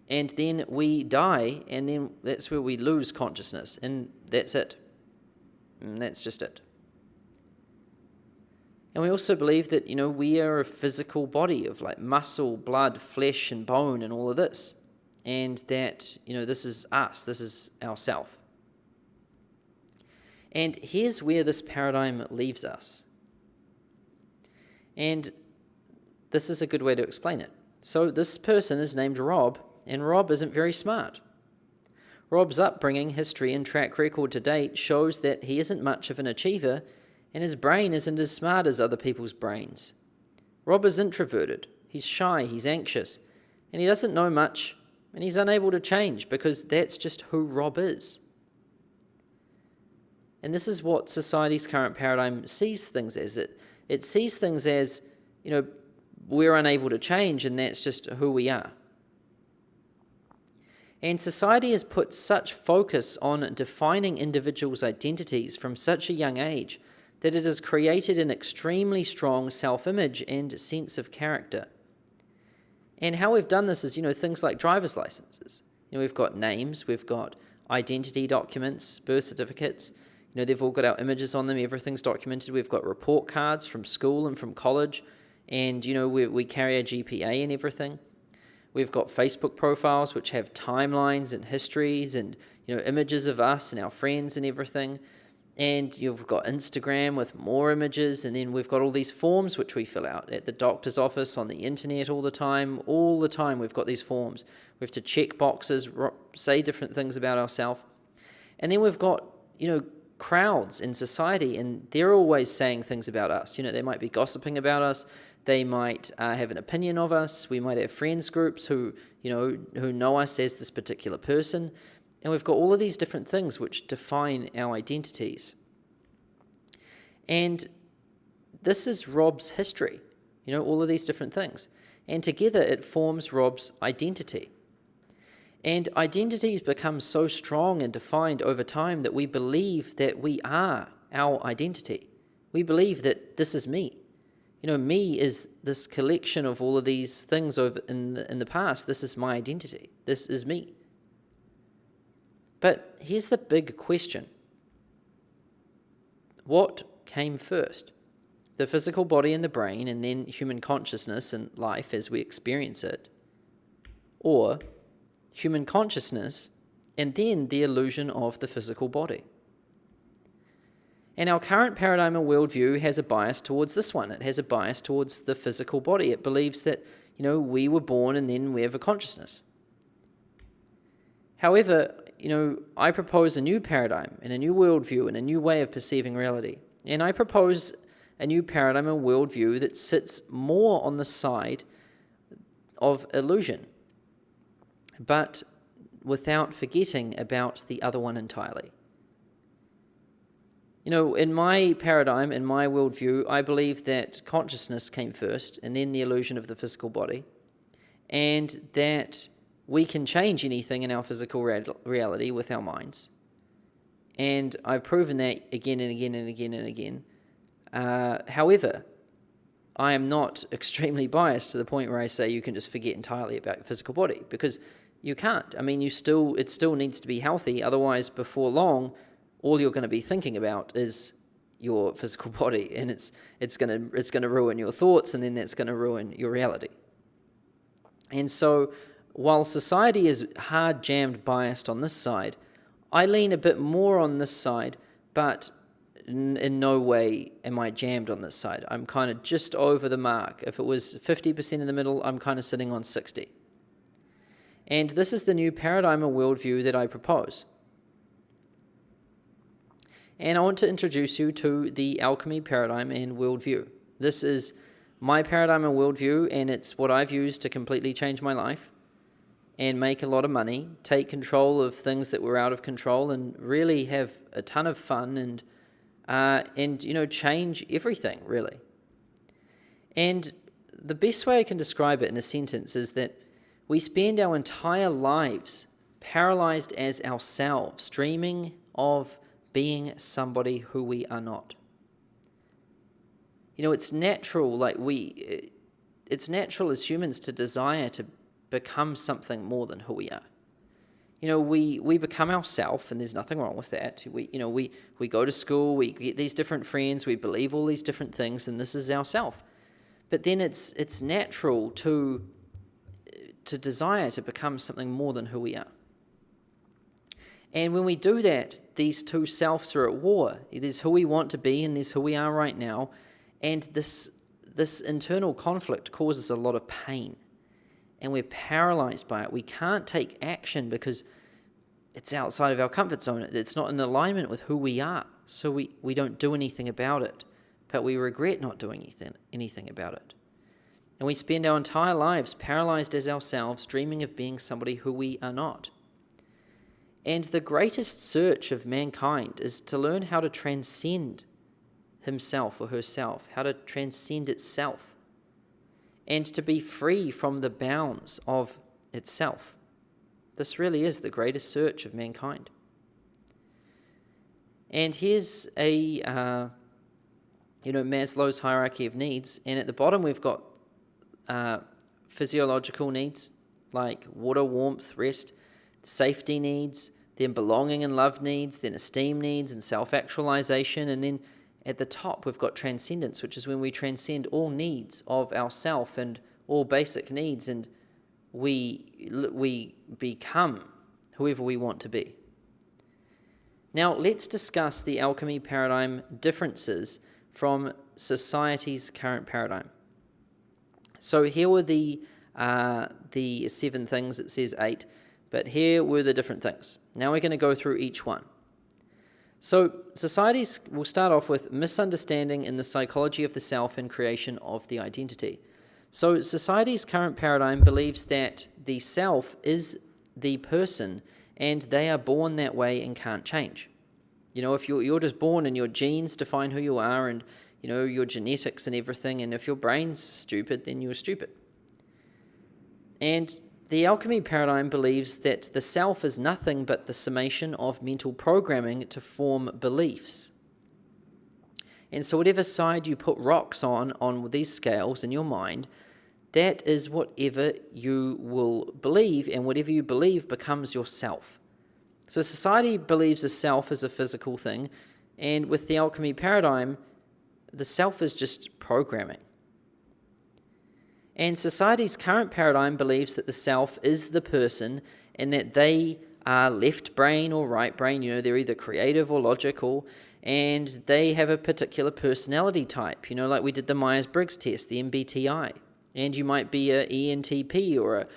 and then we die, and then that's where we lose consciousness, and that's it. And that's just it. And we also believe that, we are a physical body of like muscle, blood, flesh, and bone, and all of this. And that, this is us, this is ourself. And here's where this paradigm leaves us. And this is a good way to explain it. So this person is named Rob, and Rob isn't very smart. Rob's upbringing, history, and track record to date shows that he isn't much of an achiever, and his brain isn't as smart as other people's brains. Rob is introverted, he's shy, he's anxious, and he doesn't know much, and he's unable to change because that's just who Rob is. And this is what society's current paradigm sees things as. It sees things as, we're unable to change, and that's just who we are. And society has put such focus on defining individuals' identities from such a young age that it has created an extremely strong self-image and sense of character. And how we've done this is, things like driver's licenses. We've got names, we've got identity documents, birth certificates. They've all got our images on them, everything's documented. We've got report cards from school and from college, and, we carry a GPA and everything. We've got Facebook profiles which have timelines and histories and, images of us and our friends and everything. And you've got Instagram with more images, and then we've got all these forms which we fill out at the doctor's office, on the internet all the time we've got these forms. We have to check boxes, say different things about ourselves. And then we've got, crowds in society, and they're always saying things about us. They might be gossiping about us, they might have an opinion of us, we might have friends groups who know us as this particular person. And we've got all of these different things which define our identities. And this is Rob's history, all of these different things. And together it forms Rob's identity. And identities become so strong and defined over time that we believe that we are our identity. We believe that this is me. Me is this collection of all of these things over in the past. This is my identity. This is me. But here's the big question. What came first? The physical body and the brain, and then human consciousness and life as we experience it? Or human consciousness and then the illusion of the physical body? And our current paradigm and worldview has a bias towards this one. It has a bias towards the physical body. It believes that, we were born and then we have a consciousness. However, I propose a new paradigm and a new worldview and a new way of perceiving reality. And I propose a new paradigm and worldview that sits more on the side of illusion, but without forgetting about the other one entirely. In my paradigm, in my worldview, I believe that consciousness came first and then the illusion of the physical body, and that we can change anything in our physical reality with our minds. And I've proven that again and again and again and again. However, I am not extremely biased to the point where I say you can just forget entirely about your physical body, because you can't. I mean, it still needs to be healthy. Otherwise, before long, all you're going to be thinking about is your physical body, and it's going to ruin your thoughts, and then that's going to ruin your reality. And so, while society is hard jammed biased on this side, I lean a bit more on this side, but in no way am I jammed on this side. I'm kind of just over the mark. If it was 50% in the middle, I'm kind of sitting on 60. And this is the new paradigm or worldview that I propose. And I want to introduce you to the alchemy paradigm and worldview. This is my paradigm and worldview, and it's what I've used to completely change my life and make a lot of money, take control of things that were out of control, and really have a ton of fun and change everything, really. And the best way I can describe it in a sentence is that we spend our entire lives paralyzed as ourselves, dreaming of being somebody who we are not. It's natural, it's natural as humans to desire to become something more than who we are. We become ourselves, and there's nothing wrong with that. We go to school, we get these different friends, we believe all these different things, and this is ourself. But then it's natural to desire to become something more than who we are. And when we do that, these two selves are at war. There's who we want to be, and there's who we are right now. And this internal conflict causes a lot of pain. And we're paralyzed by it. We can't take action because it's outside of our comfort zone. It's not in alignment with who we are. So we don't do anything about it. But we regret not doing anything about it. And we spend our entire lives paralyzed as ourselves, dreaming of being somebody who we are not. And the greatest search of mankind is to learn how to transcend himself or herself, how to transcend itself, and to be free from the bounds of itself. This really is the greatest search of mankind. And here's Maslow's hierarchy of needs, and at the bottom we've got physiological needs like water, warmth, rest, safety needs, then belonging and love needs, then esteem needs and self-actualization, and then at the top we've got transcendence, which is when we transcend all needs of ourself and all basic needs, and we become whoever we want to be. Now let's discuss the alchemy paradigm differences from society's current paradigm. So here were the 7 things. It says 8, but here were the different things. Now we're going to go through each one. So societies will start off with misunderstanding in the psychology of the self and creation of the identity. So society's current paradigm believes that the self is the person and they are born that way and can't change. If you're just born and your genes define who you are, and your genetics and everything, and if your brain's stupid, then you're stupid. And the alchemy paradigm believes that the self is nothing but the summation of mental programming to form beliefs. And so whatever side you put rocks on these scales in your mind, that is whatever you will believe, and whatever you believe becomes yourself. So society believes the self is a physical thing, and with the alchemy paradigm, the self is just programming. And society's current paradigm believes that the self is the person and that they are left brain or right brain. They're either creative or logical, and they have a particular personality type. Like we did the Myers-Briggs test, the MBTI. And you might be an ENTP or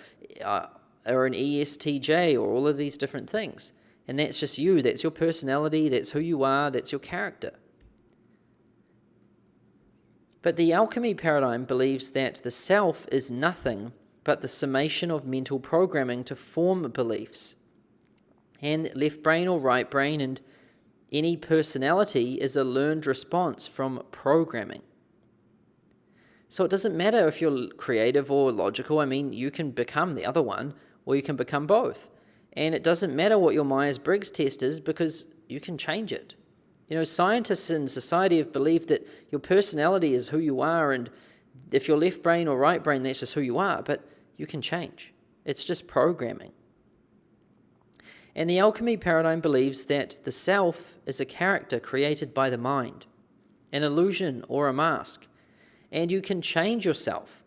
an ESTJ or all of these different things. And that's just you. That's your personality. That's who you are. That's your character. But the alchemy paradigm believes that the self is nothing but the summation of mental programming to form beliefs. And left brain or right brain, and any personality is a learned response from programming. So it doesn't matter if you're creative or logical. You can become the other one, or you can become both. And it doesn't matter what your Myers-Briggs test is, because you can change it. Scientists in society have believed that your personality is who you are, and if you're left brain or right brain, that's just who you are, but you can change. It's just programming. And the alchemy paradigm believes that the self is a character created by the mind, an illusion or a mask, and you can change yourself,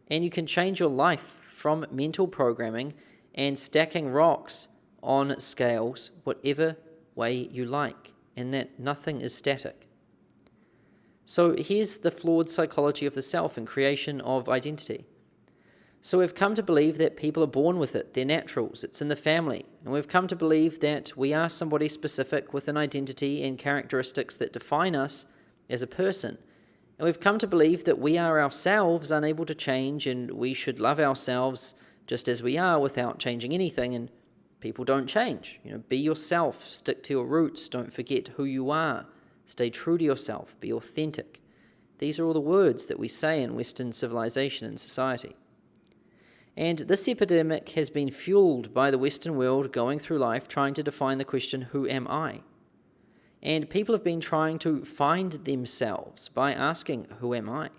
and you can change your life from mental programming and stacking rocks on scales whatever way you like, and that nothing is static. So here's the flawed psychology of the self and creation of identity. So we've come to believe that people are born with it, they're naturals, it's in the family, and we've come to believe that we are somebody specific with an identity and characteristics that define us as a person, And we've come to believe that we are ourselves unable to change, and we should love ourselves just as we are without changing anything, and people don't change. Be yourself, stick to your roots, don't forget who you are, stay true to yourself, be authentic. These are all the words that we say in Western civilization and society. And this epidemic has been fueled by the Western world going through life trying to define the question, who am I? And people have been trying to find themselves by asking, who am I?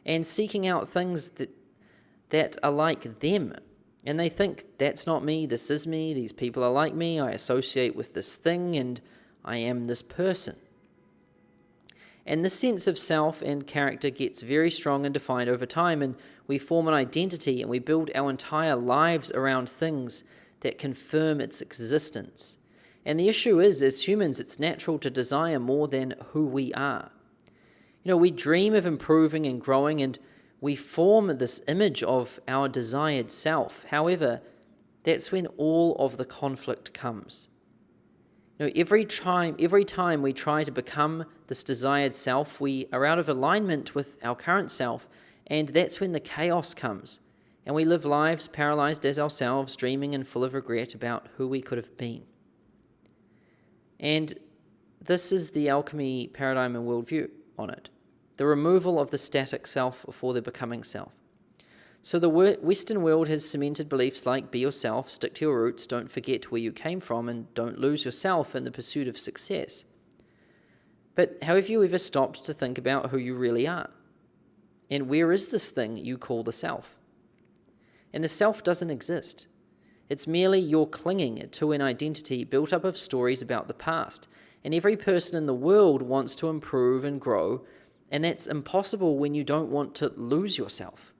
And seeking out things that are like them. And they think, that's not me, this is me, these people are like me, I associate with this thing, and I am this person. And this sense of self and character gets very strong and defined over time, and we form an identity and we build our entire lives around things that confirm its existence. And the issue is, as humans, it's natural to desire more than who we are. We dream of improving and growing, and we form this image of our desired self. However, that's when all of the conflict comes. Every time we try to become this desired self, we are out of alignment with our current self, and that's when the chaos comes, and we live lives paralyzed as ourselves, dreaming and full of regret about who we could have been. And this is the alchemy paradigm and worldview on it. The removal of the static self for the becoming self. So the Western world has cemented beliefs like be yourself, stick to your roots, don't forget where you came from, and don't lose yourself in the pursuit of success. But have you ever stopped to think about who you really are? And where is this thing you call the self? And the self doesn't exist. It's merely your clinging to an identity built up of stories about the past. And every person in the world wants to improve and grow, and that's impossible when you don't want to lose yourself.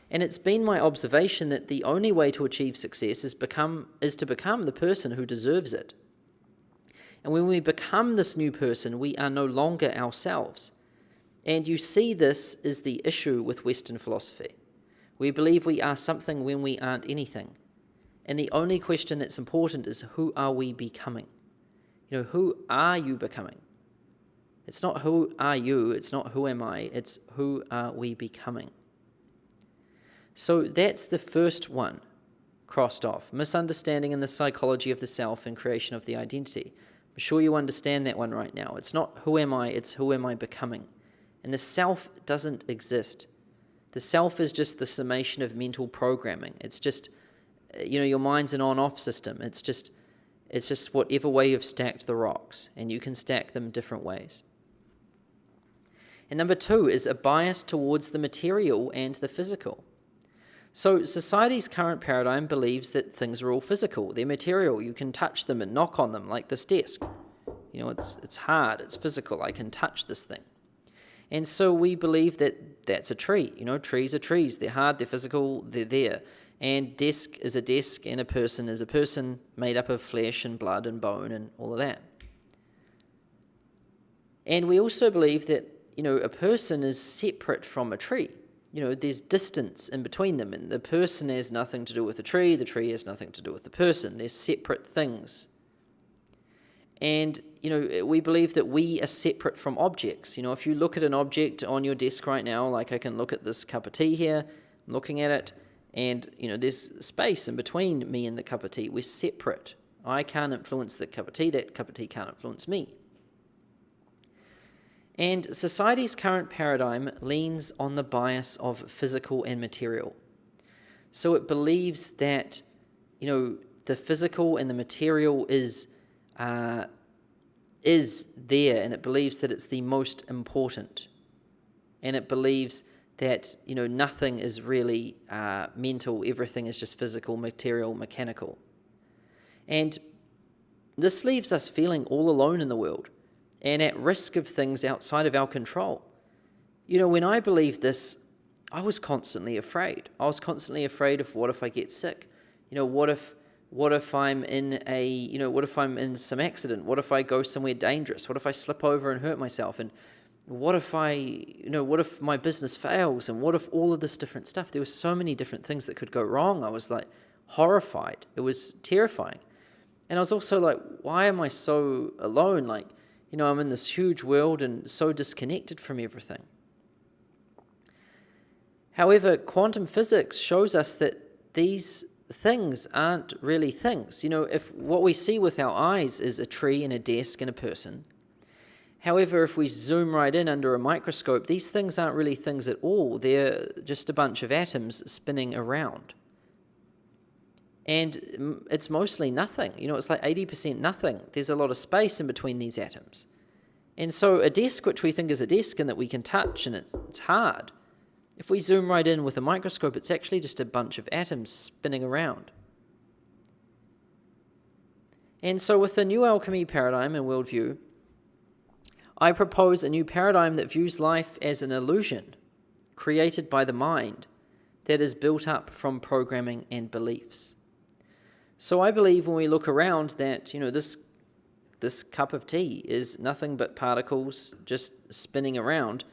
And it's been my observation that the only way to achieve success is to become the person who deserves it. And when we become this new person, we are no longer ourselves. And you see, this is the issue with Western philosophy. We believe we are something when we aren't anything. And the only question that's important is, who are we becoming? Who are you becoming? It's not who are you, it's not who am I, it's who are we becoming? So that's the first one crossed off. Misunderstanding in the psychology of the self and creation of the identity. I'm sure you understand that one right now. It's not who am I, it's who am I becoming. And the self doesn't exist. The self is just the summation of mental programming. It's just, your mind's an on-off system. It's just whatever way you've stacked the rocks, and you can stack them different ways. And number 2 is a bias towards the material and the physical. So society's current paradigm believes that things are all physical. They're material. You can touch them and knock on them, like this desk. It's hard. It's physical. I can touch this thing. And so we believe that that's a tree. Trees are trees. They're hard. They're physical. They're there. And desk is a desk, and a person is a person made up of flesh and blood and bone and all of that. And we also believe that, a person is separate from a tree. There's distance in between them, and the person has nothing to do with the tree has nothing to do with the person. They're separate things. And, we believe that we are separate from objects. If you look at an object on your desk right now, like I can look at this cup of tea here, I'm looking at it, and, there's space in between me and the cup of tea. We're separate. I can't influence the cup of tea. That cup of tea can't influence me. And society's current paradigm leans on the bias of physical and material. So it believes that, the physical and the material is there, and it believes that it's the most important. And it believes that, nothing is really mental, everything is just physical, material, mechanical. And this leaves us feeling all alone in the world, and at risk of things outside of our control. When I believed this, I was constantly afraid. I was constantly afraid of, what if I get sick? What if I'm in some accident? What if I go somewhere dangerous? What if I slip over and hurt myself? And what if my business fails? And what if all of this different stuff? There were so many different things that could go wrong. I was horrified. It was terrifying. And I was also why am I so alone? I'm in this huge world and so disconnected from everything. However, quantum physics shows us that these things aren't really things. If what we see with our eyes is a tree and a desk and a person, however, if we zoom right in under a microscope, these things aren't really things at all. They're just a bunch of atoms spinning around. And it's mostly nothing. It's like 80% nothing. There's a lot of space in between these atoms. And so a desk, which we think is a desk and that we can touch and it's hard, if we zoom right in with a microscope, it's actually just a bunch of atoms spinning around. And so with the new alchemy paradigm and worldview, I propose a new paradigm that views life as an illusion created by the mind that is built up from programming and beliefs. So I believe when we look around that, this cup of tea is nothing but particles just spinning around,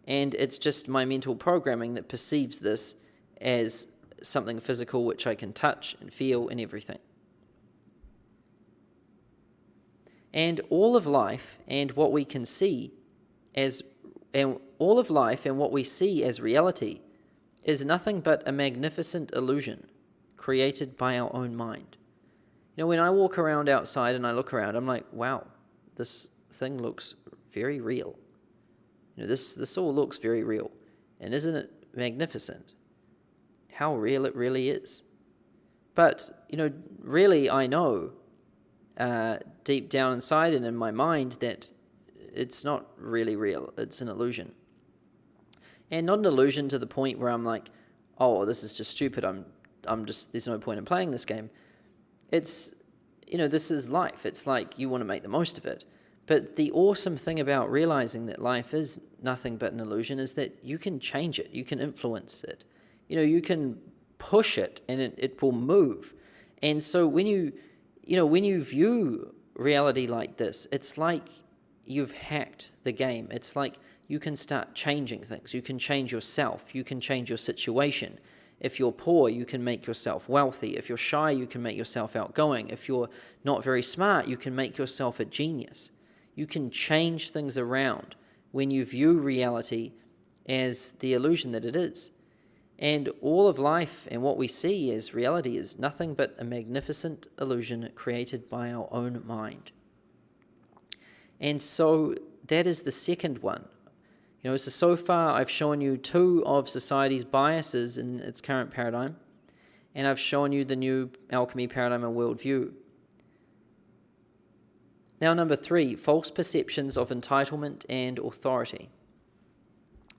and it's just my mental programming that perceives this as something physical which I can touch and feel and everything. And all of life and what we can see as reality is nothing but a magnificent illusion created by our own mind. When I walk around outside and I look around, I'm like, wow, this thing looks very real. This all looks very real. And isn't it magnificent? How real it really is. But, really I know deep down inside and in my mind that it's not really real. It's an illusion. And not an illusion to the point where I'm like, oh, this is just stupid. There's no point in playing this game. It's, this is life. It's like you want to make the most of it. But the awesome thing about realizing that life is nothing but an illusion is that you can change it. You can influence it. You can push it and it will move. And so when you view reality like this, it's like you've hacked the game. It's like you can start changing things. You can change yourself. You can change your situation. If you're poor, you can make yourself wealthy. If you're shy, you can make yourself outgoing. If you're not very smart, you can make yourself a genius. You can change things around when you view reality as the illusion that it is. And all of life and what we see as reality is nothing but a magnificent illusion created by our own mind. And so that is the second one. So far I've shown you two of society's biases in its current paradigm, and I've shown you the new alchemy paradigm and worldview. Now, number 3, false perceptions of entitlement and authority.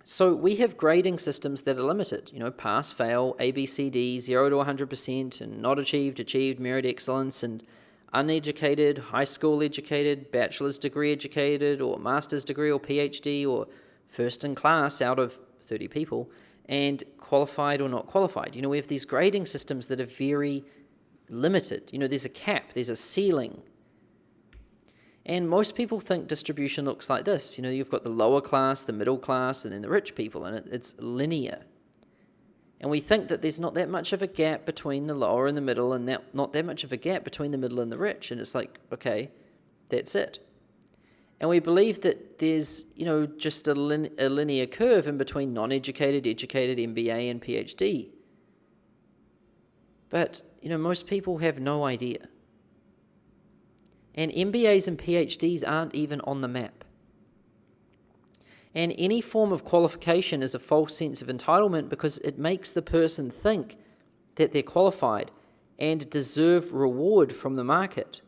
So we have grading systems that are limited, pass, fail, A, B, C, D, 0 to 100%, and not achieved, achieved, merit, excellence, and uneducated, high school educated, bachelor's degree educated, or master's degree or PhD, or first in class out of 30 people, and qualified or not qualified. We have these grading systems that are very limited. There's a cap, there's a ceiling. And most people think distribution looks like this. You've got the lower class, the middle class, and then the rich people, and it's linear. And we think that there's not that much of a gap between the lower and the middle, and not that much of a gap between the middle and the rich. And it's like, okay, that's it. And we believe that there's, just a linear curve in between non-educated, educated, MBA, and PhD. But, most people have no idea. And MBAs and PhDs aren't even on the map. And any form of qualification is a false sense of entitlement because it makes the person think that they're qualified and deserve reward from the market.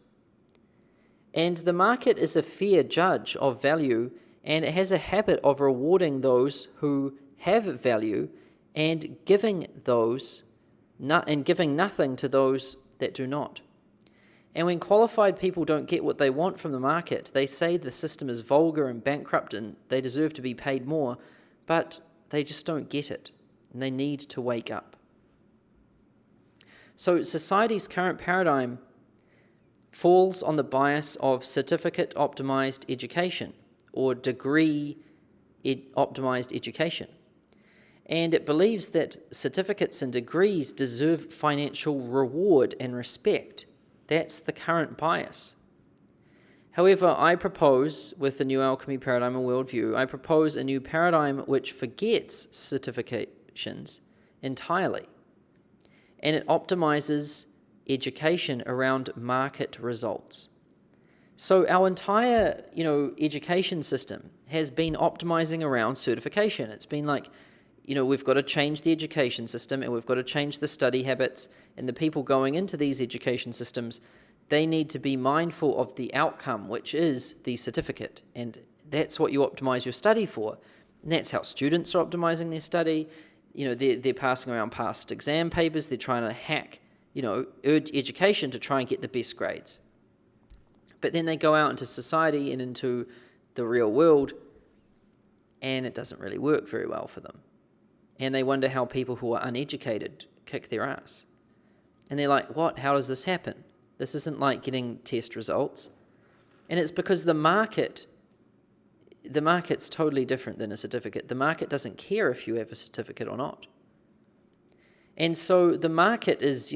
And the market is a fair judge of value, and it has a habit of rewarding those who have value and giving nothing to those that do not. And when qualified people don't get what they want from the market, they say the system is vulgar and bankrupt and they deserve to be paid more, but they just don't get it, and they need to wake up. So society's current paradigm falls on the bias of certificate-optimized education or degree-optimized education. And it believes that certificates and degrees deserve financial reward and respect. That's the current bias. However, I propose, with the new alchemy paradigm and worldview, I propose a new paradigm which forgets certifications entirely, and it optimizes education around market results. So our entire, education system has been optimizing around certification. It's been like, we've got to change the education system, and we've got to change the study habits, and the people going into these education systems, they need to be mindful of the outcome, which is the certificate, and that's what you optimize your study for. And that's how students are optimizing their study. They're passing around past exam papers. They're trying to hack, education to try and get the best grades. But then they go out into society and into the real world, and it doesn't really work very well for them. And they wonder how people who are uneducated kick their ass. And they're like, what? How does this happen? This isn't like getting test results. And it's because the market's totally different than a certificate. The market doesn't care if you have a certificate or not. And so the market is,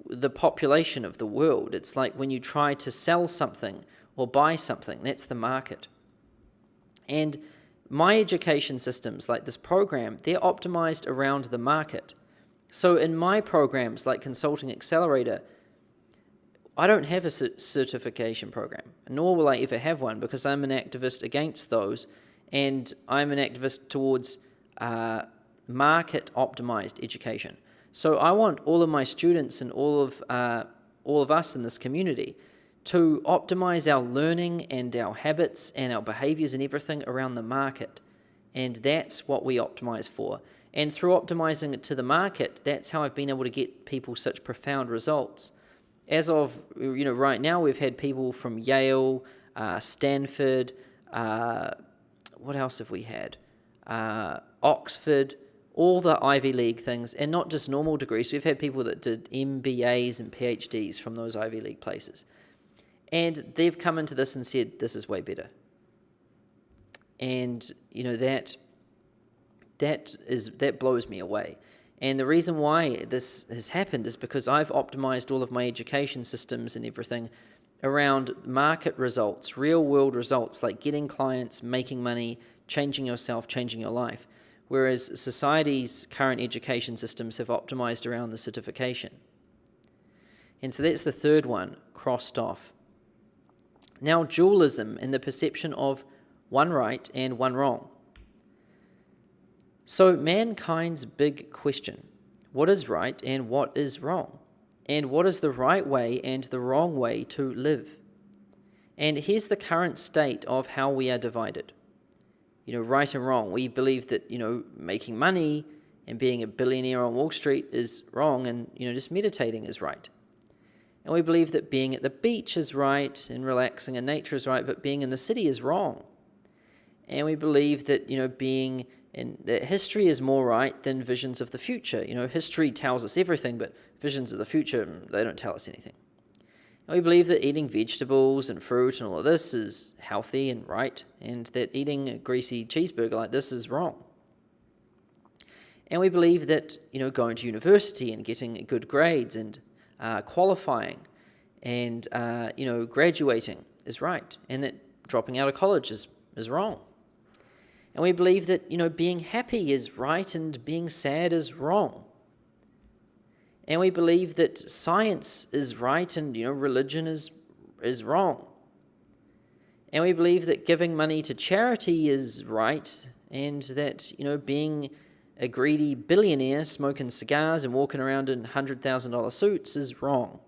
the population of the world. It's like when you try to sell something or buy something, that's the market. And my education systems, like this program, they're optimized around the market. So in my programs, like Consulting Accelerator, I don't have a certification program, nor will I ever have one, because I'm an activist against those, and I'm an activist towards market-optimized education. So I want all of my students and all of us in this community to optimize our learning and our habits and our behaviors and everything around the market. And that's what we optimize for. And through optimizing it to the market, that's how I've been able to get people such profound results. As of, right now, we've had people from Yale, Stanford, what else have we had? Oxford, all the Ivy League things, and not just normal degrees. We've had people that did MBAs and PhDs from those Ivy League places. And they've come into this and said, this is way better. And, that blows me away. And the reason why this has happened is because I've optimized all of my education systems and everything around market results, real world results, like getting clients, making money, changing yourself, changing your life. Whereas society's current education systems have optimized around the certification. And so that's the third one, crossed off. Now, dualism and the perception of one right and one wrong. So mankind's big question, what is right and what is wrong? And what is the right way and the wrong way to live? And here's the current state of how we are divided. Right and wrong. We believe that, making money and being a billionaire on Wall Street is wrong, and, just meditating is right. And we believe that being at the beach is right and relaxing in nature is right, but being in the city is wrong. And we believe that, that history is more right than visions of the future. History tells us everything, but visions of the future, they don't tell us anything. And we believe that eating vegetables and fruit and all of this is healthy and right, and that eating a greasy cheeseburger like this is wrong. And we believe that, going to university and getting good grades and qualifying and, graduating is right, and that dropping out of college is wrong. And we believe that, being happy is right and being sad is wrong. And we believe that science is right and, religion is wrong. And we believe that giving money to charity is right, and that, being a greedy billionaire smoking cigars and walking around in $100,000 suits is wrong.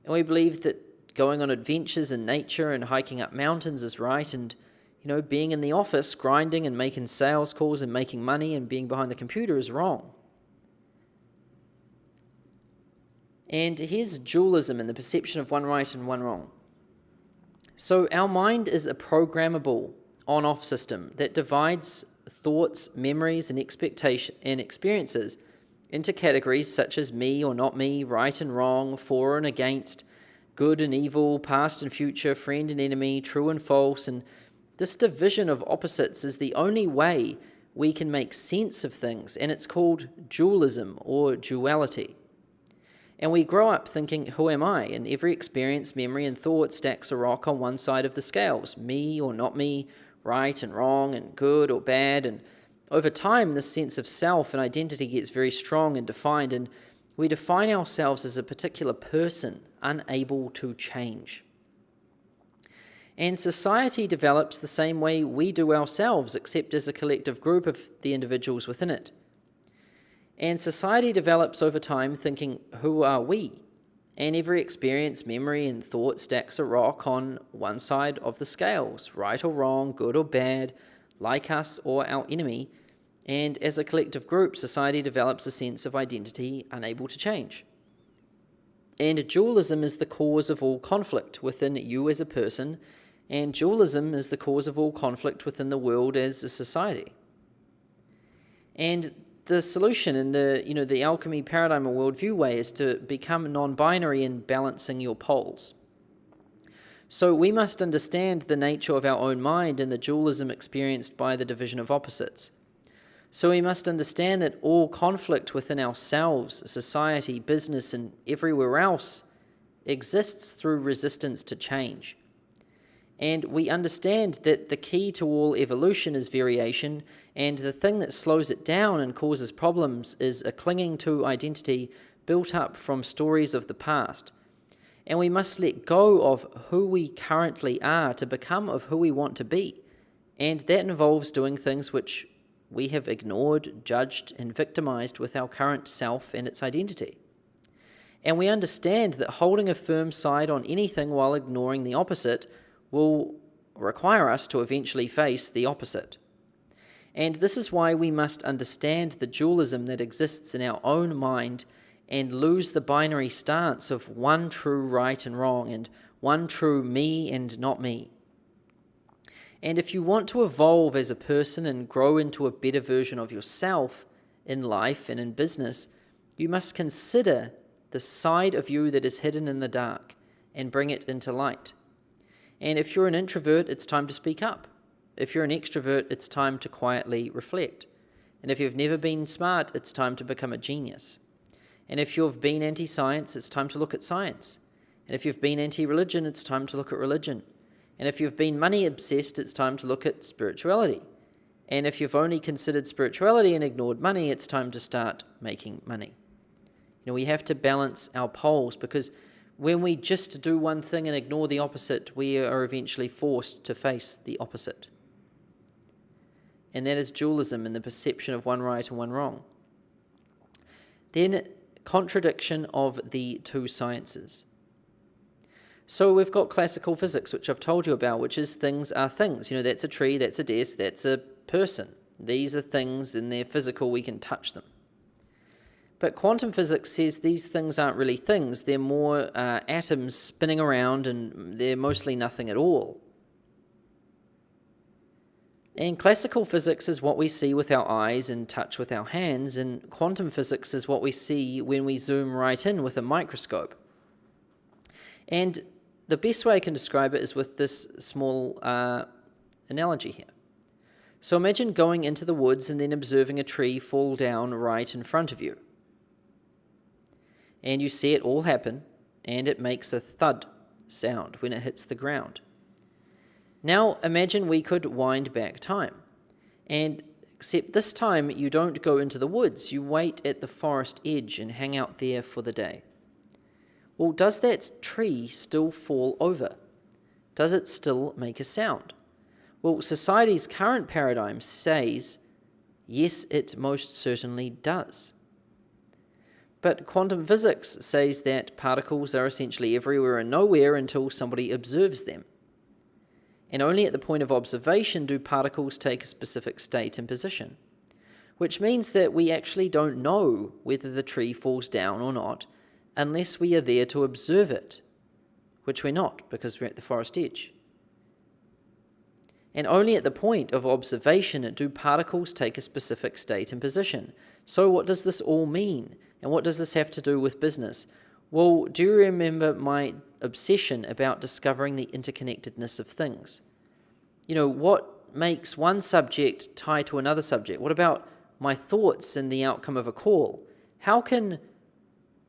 And we believe that going on adventures in nature and hiking up mountains is right, and being in the office, grinding and making sales calls and making money and being behind the computer is wrong. And here's dualism and the perception of one right and one wrong. So our mind is a programmable on-off system that divides thoughts, memories, and experiences into categories such as me or not me, right and wrong, for and against, good and evil, past and future, friend and enemy, true and false, and this division of opposites is the only way we can make sense of things, and it's called dualism or duality. And we grow up thinking, who am I? And every experience, memory, and thought stacks a rock on one side of the scales, me or not me, right and wrong, and good or bad. And over time, this sense of self and identity gets very strong and defined, and we define ourselves as a particular person, unable to change. And society develops the same way we do ourselves, except as a collective group of the individuals within it. And society develops over time thinking, who are we? And every experience, memory, and thought stacks a rock on one side of the scales, right or wrong, good or bad, like us or our enemy. And as a collective group, society develops a sense of identity unable to change. And dualism is the cause of all conflict within you as a person, and dualism is the cause of all conflict within the world as a society. And the solution in the alchemy paradigm or worldview way is to become non-binary in balancing your poles. So we must understand the nature of our own mind and the dualism experienced by the division of opposites. So we must understand that all conflict within ourselves, society, business, and everywhere else exists through resistance to change. And we understand that the key to all evolution is variation, and the thing that slows it down and causes problems is a clinging to identity built up from stories of the past. And we must let go of who we currently are to become of who we want to be. And that involves doing things which we have ignored, judged, and victimized with our current self and its identity. And we understand that holding a firm side on anything while ignoring the opposite will require us to eventually face the opposite. And this is why we must understand the dualism that exists in our own mind and lose the binary stance of one true right and wrong and one true me and not me. And if you want to evolve as a person and grow into a better version of yourself in life and in business, you must consider the side of you that is hidden in the dark and bring it into light. And if you're an introvert, it's time to speak up. If you're an extrovert, it's time to quietly reflect. And if you've never been smart, it's time to become a genius. And if you've been anti-science, it's time to look at science. And if you've been anti-religion, it's time to look at religion. And if you've been money-obsessed, it's time to look at spirituality. And if you've only considered spirituality and ignored money, it's time to start making money. We have to balance our poles, because when we just do one thing and ignore the opposite, we are eventually forced to face the opposite. And that is dualism and the perception of one right and one wrong. Then, contradiction of the two sciences. So we've got classical physics, which I've told you about, which is things are things. That's a tree, that's a desk, that's a person. These are things and they're physical, we can touch them. But quantum physics says these things aren't really things, they're more atoms spinning around, and they're mostly nothing at all. And classical physics is what we see with our eyes and touch with our hands, and quantum physics is what we see when we zoom right in with a microscope. And the best way I can describe it is with this small analogy here. So imagine going into the woods and then observing a tree fall down right in front of you. And you see it all happen, and it makes a thud sound when it hits the ground. Now imagine we could wind back time, and except this time you don't go into the woods, you wait at the forest edge and hang out there for the day. Well, does that tree still fall over? Does it still make a sound? Well, society's current paradigm says, yes, it most certainly does. But quantum physics says that particles are essentially everywhere and nowhere until somebody observes them. And only at the point of observation do particles take a specific state and position, which means that we actually don't know whether the tree falls down or not unless we are there to observe it, which we're not because we're at the forest edge. And only at the point of observation do particles take a specific state and position. So what does this all mean? And what does this have to do with business? Well, do you remember my obsession about discovering the interconnectedness of things? What makes one subject tie to another subject? What about my thoughts and the outcome of a call? How can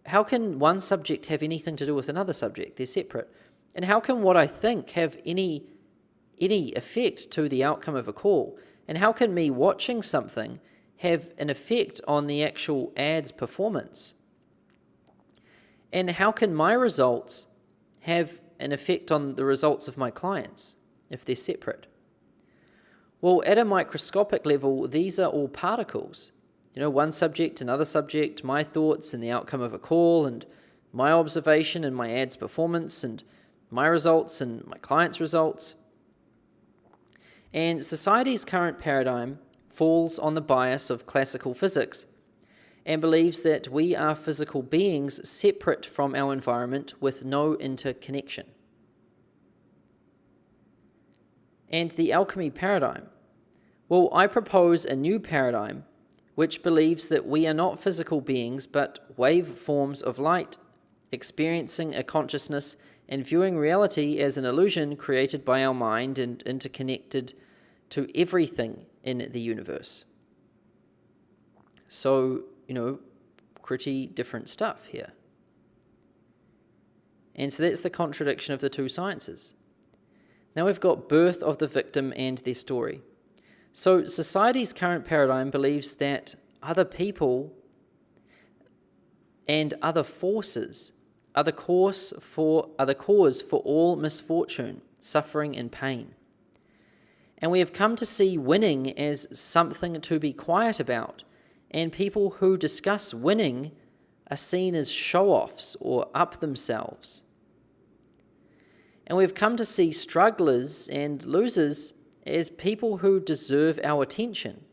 how can one subject have anything to do with another subject? They're separate. And how can what I think have any effect to the outcome of a call? And how can me watching something have an effect on the actual ad's performance? And how can my results have an effect on the results of my clients if they're separate? Well, at a microscopic level, these are all particles. One subject, another subject, my thoughts and the outcome of a call, and my observation and my ad's performance, and my results and my client's results. And society's current paradigm falls on the bias of classical physics and believes that we are physical beings separate from our environment with no interconnection. And the alchemy paradigm. Well, I propose a new paradigm which believes that we are not physical beings but waveforms of light, experiencing a consciousness and viewing reality as an illusion created by our mind and interconnected to everything in the universe. So, pretty different stuff here. And so that's the contradiction of the two sciences. Now we've got birth of the victim and their story. So society's current paradigm believes that other people and other forces are the cause for all misfortune, suffering, and pain. And we have come to see winning as something to be quiet about, and people who discuss winning are seen as show-offs or up themselves. And we've come to see strugglers and losers as people who deserve our attention.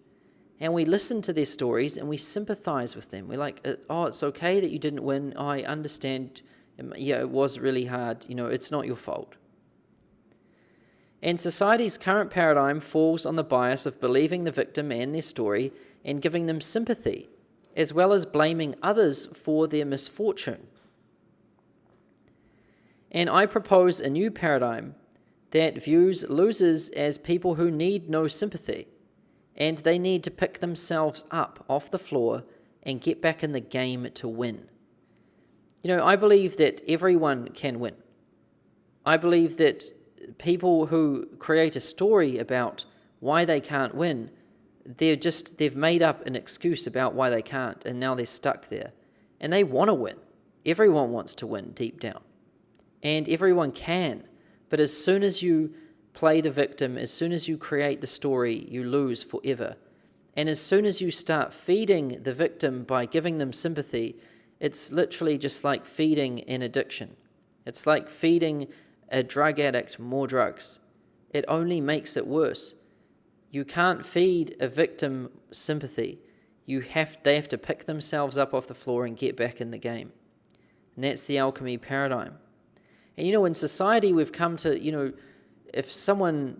And we listen to their stories and we sympathize with them. We're like, oh, it's okay that you didn't win. Oh, I understand. Yeah, it was really hard. It's not your fault. And society's current paradigm falls on the bias of believing the victim and their story and giving them sympathy, as well as blaming others for their misfortune. And I propose a new paradigm that views losers as people who need no sympathy, and they need to pick themselves up off the floor and get back in the game to win. I believe that everyone can win. I believe that people who create a story about why they can't win, they've made up an excuse about why they can't, and now they're stuck there. And they want to win. Everyone wants to win deep down. And everyone can. But as soon as you play the victim, as soon as you create the story, you lose forever. And as soon as you start feeding the victim by giving them sympathy, it's literally just like feeding an addiction. It's like feeding a drug addict more drugs. It only makes it worse. You can't feed a victim sympathy. They have to pick themselves up off the floor and get back in the game. And that's the alchemy paradigm. And in society we've come to, if someone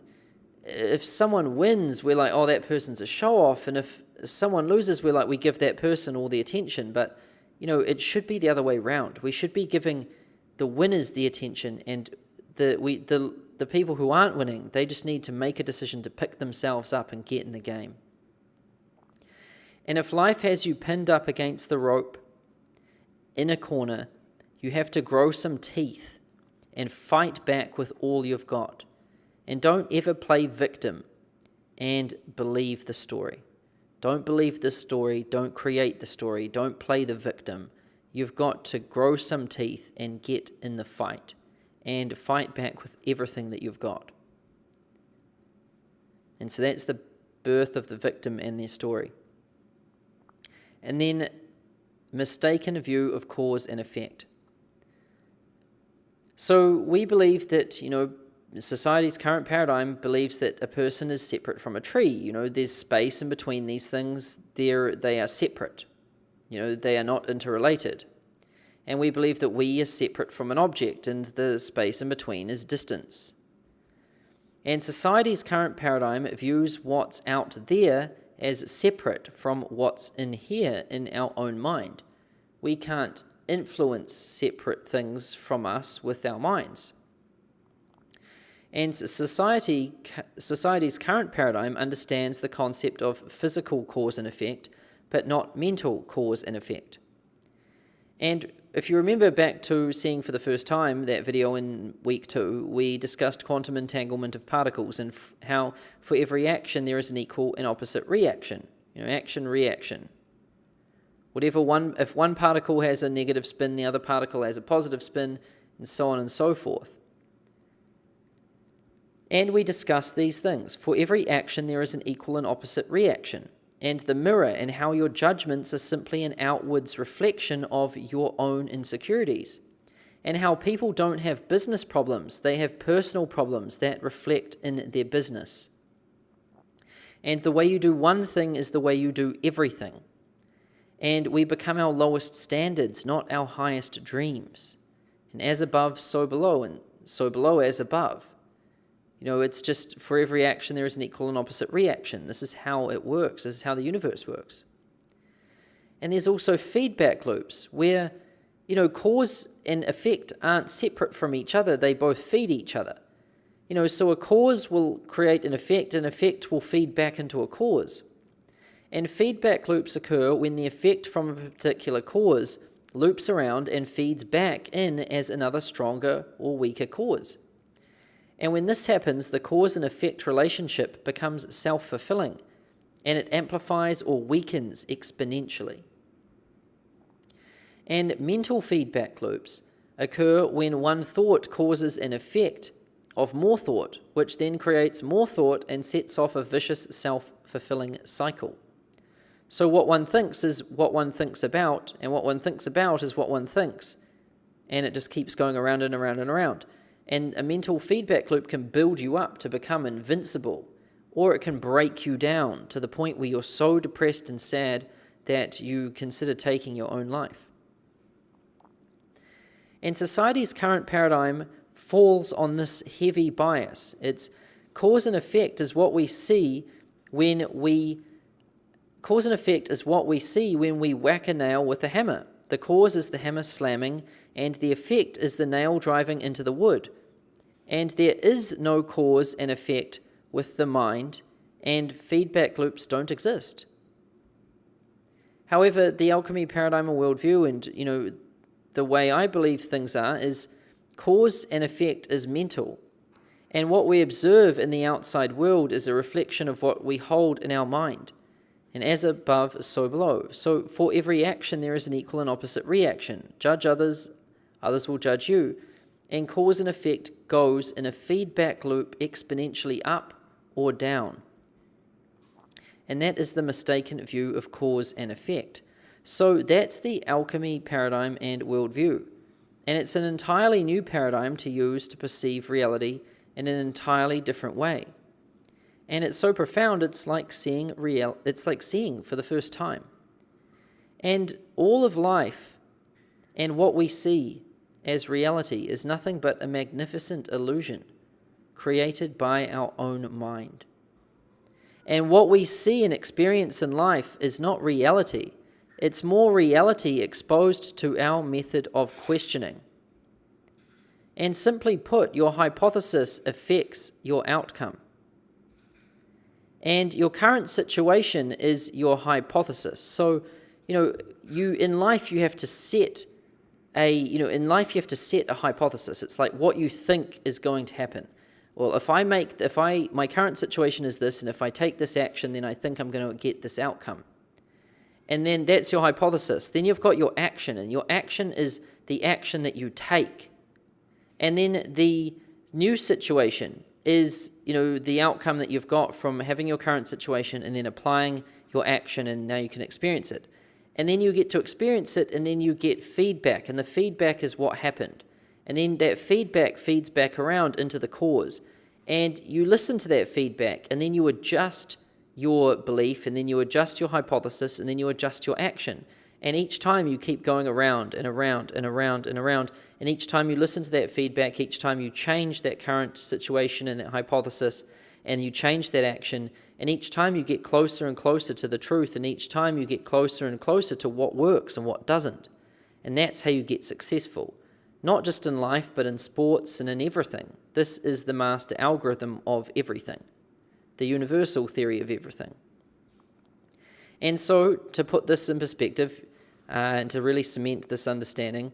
wins, we're like, oh, that person's a show-off. And if someone loses, we're like, we give that person all the attention. But, it should be the other way around. We should be giving the winners the attention, and the people who aren't winning, they just need to make a decision to pick themselves up and get in the game. And if life has you pinned up against the rope in a corner, you have to grow some teeth and fight back with all you've got. And don't ever play victim and believe the story. Don't believe the story. Don't create the story. Don't play the victim. You've got to grow some teeth and get in the fight and fight back with everything that you've got. And so that's the birth of the victim and their story. And then mistaken view of cause and effect. So we believe that, society's current paradigm believes that a person is separate from a tree. There's space in between these things. They are separate. They are not interrelated. And we believe that we are separate from an object, and the space in between is distance. And society's current paradigm views what's out there as separate from what's in here in our own mind. We can't influence separate things from us with our minds. And society's current paradigm understands the concept of physical cause and effect, but not mental cause and effect. And if you remember back to seeing for the first time that video in week 2, we discussed quantum entanglement of particles and how for every action there is an equal and opposite reaction. Action, reaction. If one particle has a negative spin, the other particle has a positive spin, and so on and so forth. And we discussed these things. For every action there is an equal and opposite reaction. And the mirror and how your judgments are simply an outwards reflection of your own insecurities. And how people don't have business problems, they have personal problems that reflect in their business. And the way you do one thing is the way you do everything. And we become our lowest standards, not our highest dreams. And as above, so below, and so below as above. It's just for every action there is an equal and opposite reaction. This is how it works. This is how the universe works. And there's also feedback loops where, cause and effect aren't separate from each other. They both feed each other. So a cause will create an effect will feed back into a cause. And feedback loops occur when the effect from a particular cause loops around and feeds back in as another stronger or weaker cause. And when this happens, the cause and effect relationship becomes self-fulfilling, and it amplifies or weakens exponentially. And mental feedback loops occur when one thought causes an effect of more thought, which then creates more thought and sets off a vicious self-fulfilling cycle. So what one thinks is what one thinks about, and what one thinks about is what one thinks. And it just keeps going around and around and around. And a mental feedback loop can build you up to become invincible, or it can break you down to the point where you're so depressed and sad that you consider taking your own life. And society's current paradigm falls on this heavy bias. It's cause and effect is what we see when we whack a nail with a hammer. The cause is the hammer slamming, and the effect is the nail driving into the wood. And there is no cause and effect with the mind, and feedback loops don't exist. However, the alchemy paradigm and worldview, and the way I believe things are, is cause and effect is mental. And what we observe in the outside world is a reflection of what we hold in our mind. And as above, so below. So for every action there is an equal and opposite reaction. Judge others, others will judge you. And cause and effect goes in a feedback loop exponentially up or down. And that is the mistaken view of cause and effect. So that's the alchemy paradigm and worldview. And it's an entirely new paradigm to use to perceive reality in an entirely different way. And it's so profound, it's like seeing for the first time. And all of life and what we see as reality is nothing but a magnificent illusion created by our own mind. And what we see and experience in life is not reality. It's more reality exposed to our method of questioning. And simply put, your hypothesis affects your outcome. And your current situation is your hypothesis. So, in life you have to set a hypothesis. It's like what you think is going to happen. Well, my current situation is this, and if I take this action, then I think I'm going to get this outcome. And then that's your hypothesis. Then you've got your action, and your action is the action that you take. And then the new situation is, the outcome that you've got from having your current situation and then applying your action, and now you can experience it. And then you get to experience it, and then you get feedback, and the feedback is what happened. And then that feedback feeds back around into the cause. And you listen to that feedback, and then you adjust your belief, and then you adjust your hypothesis, and then you adjust your action. And each time you keep going around and around and around and around, and each time you listen to that feedback, each time you change that current situation and that hypothesis, and you change that action, and each time you get closer and closer to the truth, and each time you get closer and closer to what works and what doesn't. And that's how you get successful. Not just in life, but in sports and in everything. This is the master algorithm of everything, the universal theory of everything. And so, to put this in perspective, and to really cement this understanding,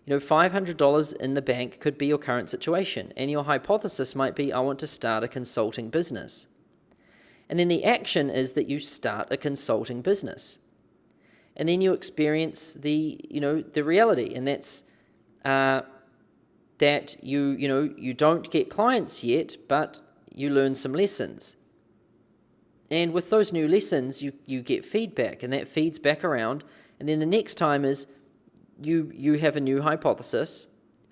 $500 in the bank could be your current situation, and your hypothesis might be, I want to start a consulting business. And then the action is that you start a consulting business. And then you experience the reality, and that's that you don't get clients yet, but you learn some lessons. And with those new lessons, you get feedback, and that feeds back around. And then the next time is you have a new hypothesis.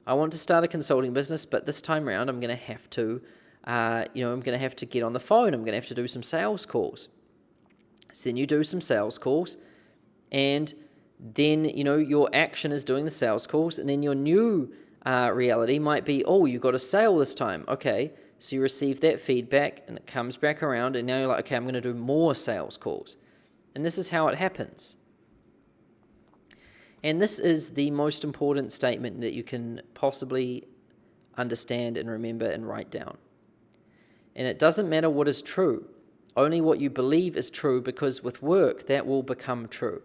I want to start a consulting business, but this time around I'm going to have to, I'm going to have to get on the phone. I'm going to have to do some sales calls. So then you do some sales calls, and then your action is doing the sales calls, and then your new reality might be, oh, you got a sale this time. Okay, so you receive that feedback, and it comes back around, and now you're like, okay, I'm going to do more sales calls. And this is how it happens. And this is the most important statement that you can possibly understand and remember and write down. And it doesn't matter what is true, only what you believe is true, because with work, that will become true.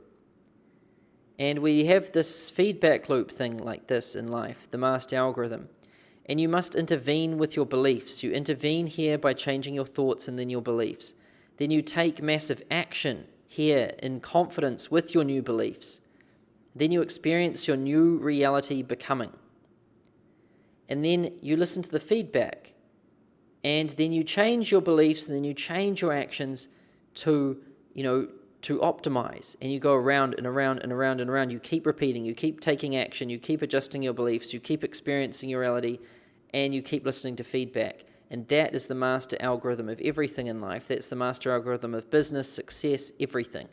And we have this feedback loop thing like this in life, the master algorithm. And you must intervene with your beliefs. You intervene here by changing your thoughts and then your beliefs. Then you take massive action here in confidence with your new beliefs. Then you experience your new reality becoming. And then you listen to the feedback. And then you change your beliefs, and then you change your actions to optimize. And you go around and around and around and around. You keep repeating, you keep taking action, you keep adjusting your beliefs, you keep experiencing your reality, and you keep listening to feedback. And that is the master algorithm of everything in life. That's the master algorithm of business, success, everything.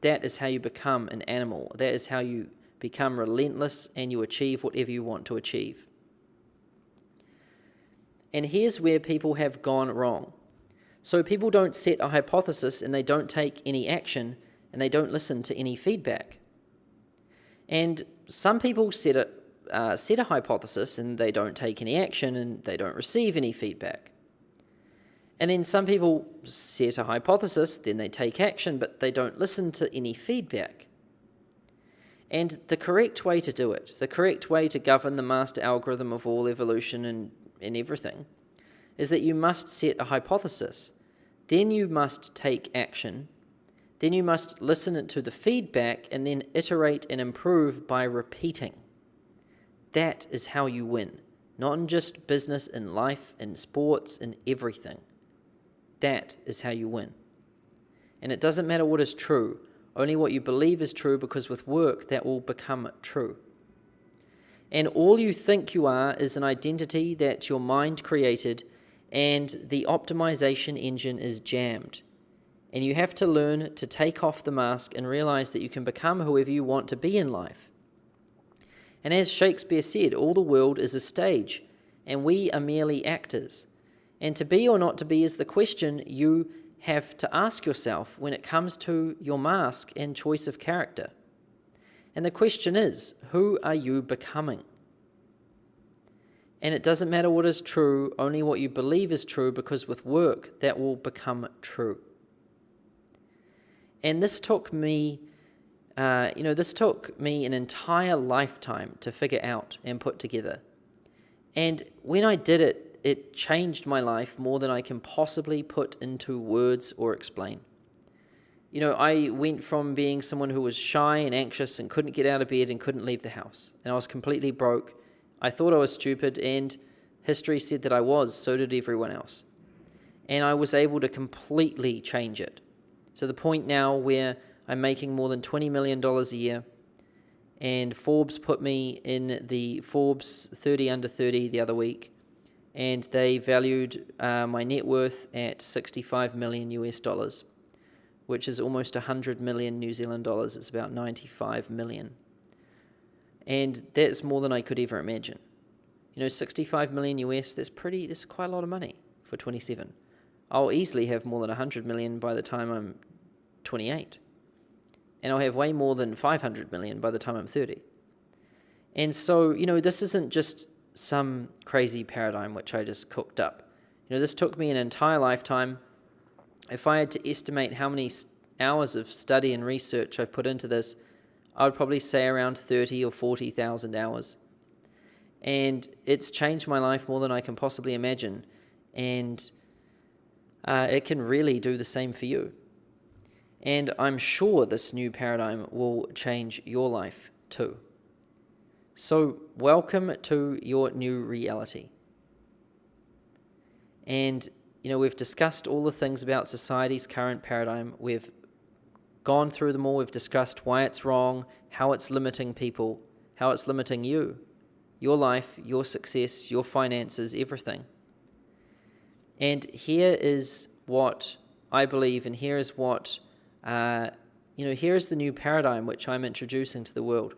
That is how you become an animal. That is how you become relentless and you achieve whatever you want to achieve. And here's where people have gone wrong. So people don't set a hypothesis, and they don't take any action, and they don't listen to any feedback. And some people set a hypothesis, and they don't take any action, and they don't receive any feedback. And then some people set a hypothesis, then they take action, but they don't listen to any feedback. And the correct way to do it, the correct way to govern the master algorithm of all evolution and everything, is that you must set a hypothesis. Then you must take action. Then you must listen to the feedback and then iterate and improve by repeating. That is how you win. Not in just business, in life, in sports, in everything. That is how you win. And it doesn't matter what is true, only what you believe is true, because with work that will become true. And all you think you are is an identity that your mind created, and the optimization engine is jammed. And you have to learn to take off the mask and realize that you can become whoever you want to be in life. And as Shakespeare said, all the world is a stage, and we are merely actors. And to be or not to be is the question you have to ask yourself when it comes to your mask and choice of character. And the question is, who are you becoming? And it doesn't matter what is true, only what you believe is true, because with work, that will become true. And this took me, an entire lifetime to figure out and put together. And when I did it, it changed my life more than I can possibly put into words or explain. I went from being someone who was shy and anxious and couldn't get out of bed and couldn't leave the house. And I was completely broke. I thought I was stupid, and history said that I was, so did everyone else. And I was able to completely change it. To the point now where I'm making more than $20 million a year, and Forbes put me in the Forbes 30 under 30 the other week, and they valued my net worth at 65 million US dollars, which is almost 100 million New Zealand dollars. It's about 95 million. And that's more than I could ever imagine. 65 million US, that's quite a lot of money for 27. I'll easily have more than 100 million by the time I'm 28. And I'll have way more than 500 million by the time I'm 30. And so, this isn't just some crazy paradigm which I just cooked up. This took me an entire lifetime. If I had to estimate how many hours of study and research I've put into this, I would probably say around 30 or 40,000 hours and it's changed my life more than I can possibly imagine, and it can really do the same for you. And I'm sure this new paradigm will change your life too. So welcome to your new reality. And we've discussed all the things about society's current paradigm. We've gone through them all. We've discussed why it's wrong, how it's limiting people, how it's limiting you, your life, your success, your finances, everything. And here is what I believe, and here is what, here is the new paradigm which I'm introducing to the world.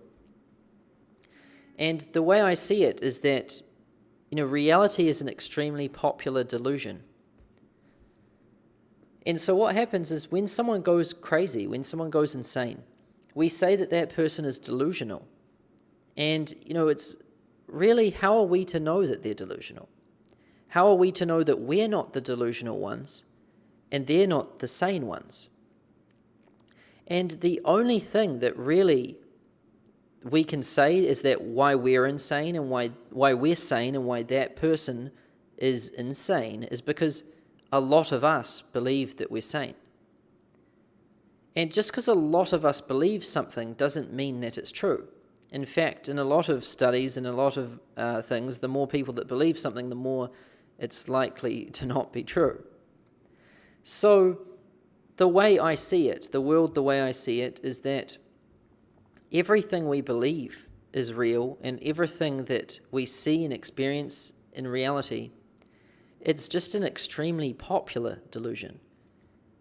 And the way I see it is that, reality is an extremely popular delusion. And so what happens is when someone goes crazy, when someone goes insane, we say that that person is delusional. And, it's really, how are we to know that they're delusional? How are we to know that we're not the delusional ones and they're not the sane ones? And the only thing that really we can say is that why we're insane and why we're sane and why that person is insane is because a lot of us believe that we're sane. And just because a lot of us believe something doesn't mean that it's true. In fact, in a lot of studies and a lot of things, the more people that believe something, the more it's likely to not be true. So the way I see it, the world the way I see it, is that everything we believe is real, and everything that we see and experience in reality, it's just an extremely popular delusion.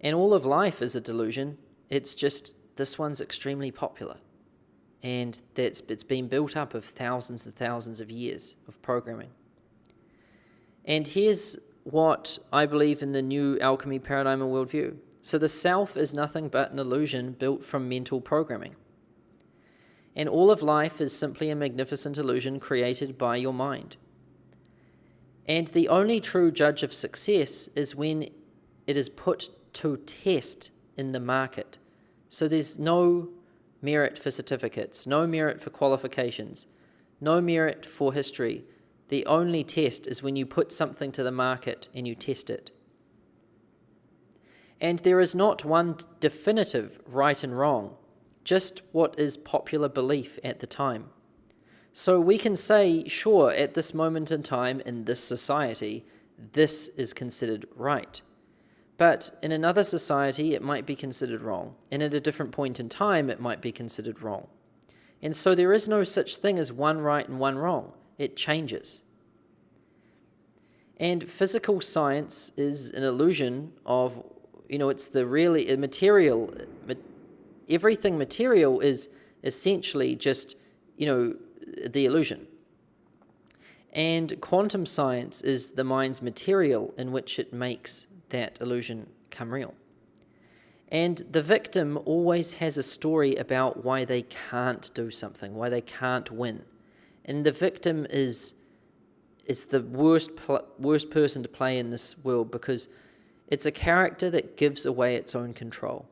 And all of life is a delusion. It's just this one's extremely popular. And it's been built up of thousands and thousands of years of programming. And here's what I believe in the new alchemy paradigm and worldview. So the self is nothing but an illusion built from mental programming. And all of life is simply a magnificent illusion created by your mind. And the only true judge of success is when it is put to test in the market. So there's no merit for certificates, no merit for qualifications, no merit for history. The only test is when you put something to the market and you test it. And there is not one definitive right and wrong, just what is popular belief at the time. So we can say, sure, at this moment in time, in this society, this is considered right. But in another society, it might be considered wrong. And at a different point in time, it might be considered wrong. And so there is no such thing as one right and one wrong. It changes. And physical science is an illusion of, it's the really material. Everything material is essentially just, the illusion. And quantum science is the mind's material in which it makes that illusion come real. And the victim always has a story about why they can't do something, why they can't win. And the victim is the worst person to play in this world because it's a character that gives away its own control.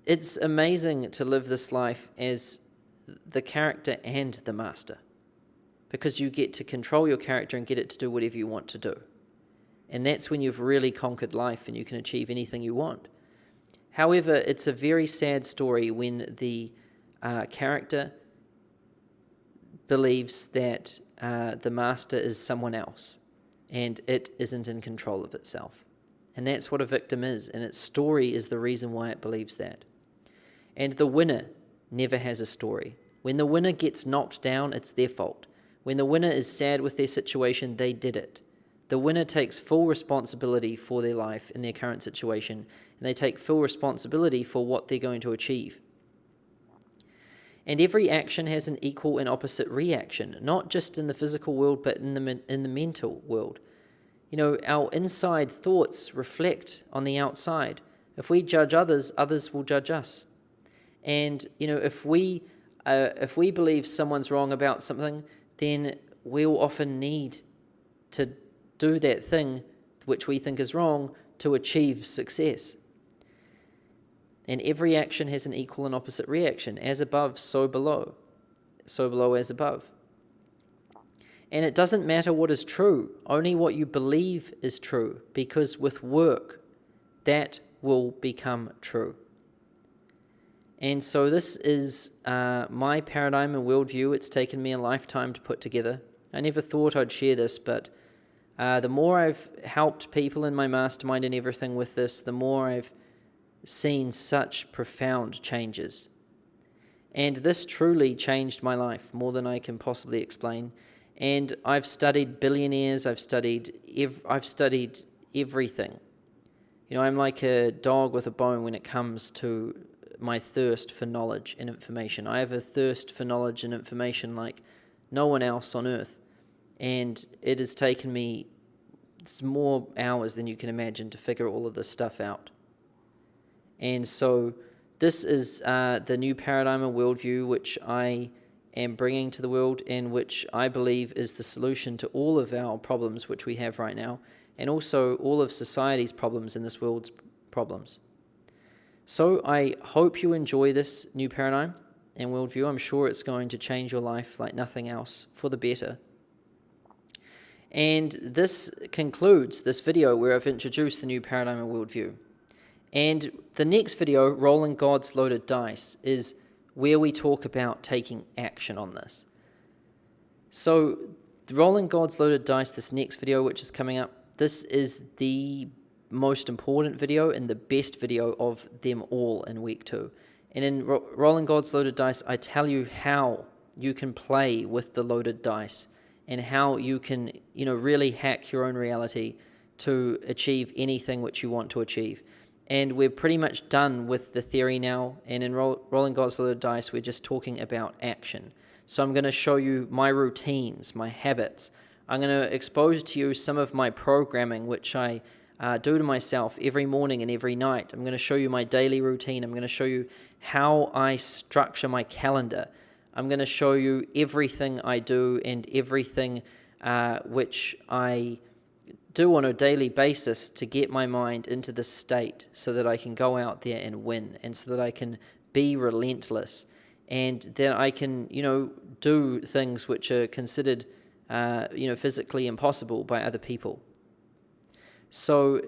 It's amazing to live this life as the character and the master, because you get to control your character and get it to do whatever you want to do. And that's when you've really conquered life and you can achieve anything you want. However, it's a very sad story when the character believes that the master is someone else and it isn't in control of itself. And that's what a victim is, and its story is the reason why it believes that. And the winner never has a story. When the winner gets knocked down, it's their fault. When the winner is sad with their situation, they did it. The winner takes full responsibility for their life and their current situation, and they take full responsibility for what they're going to achieve. And every action has an equal and opposite reaction, not just in the physical world, but in the mental world. Our inside thoughts reflect on the outside. If we judge others, others will judge us. And, if we believe someone's wrong about something, then we'll often need to do that thing which we think is wrong to achieve success. And every action has an equal and opposite reaction. As above, so below. So below as above. And it doesn't matter what is true, only what you believe is true, because with work, that will become true. And so this is my paradigm and worldview. It's taken me a lifetime to put together. I never thought I'd share this, but the more I've helped people in my mastermind and everything with this, the more I've seen such profound changes. And this truly changed my life more than I can possibly explain. And I've studied billionaires, I've studied everything. You know, I'm like a dog with a bone when it comes to my thirst for knowledge and information. I have a thirst for knowledge and information like no one else on earth. And it has taken me more hours than you can imagine to figure all of this stuff out. And so this is the new paradigm and worldview which I am bringing to the world, and which I believe is the solution to all of our problems which we have right now, and also all of society's problems and this world's problems. So I hope you enjoy this new paradigm and worldview. I'm sure it's going to change your life like nothing else for the better. And this concludes this video where I've introduced the new paradigm and worldview. And the next video, Rolling God's Loaded Dice, is where we talk about taking action on this. So the Rolling God's Loaded Dice, this next video which is coming up, this is the most important video and the best video of them all in week 2. And in Rolling God's Loaded Dice, I tell you how you can play with the loaded dice and how you can, really hack your own reality to achieve anything which you want to achieve. And we're pretty much done with the theory now, and in Rolling God's Loaded Dice, we're just talking about action. So I'm going to show you my routines, my habits. I'm going to expose to you some of my programming, which I do to myself every morning and every night. I'm going to show you my daily routine. I'm going to show you how I structure my calendar. I'm going to show you everything I do and everything which I do on a daily basis to get my mind into this state so that I can go out there and win, and so that I can be relentless, and that I can, do things which are considered, physically impossible by other people. So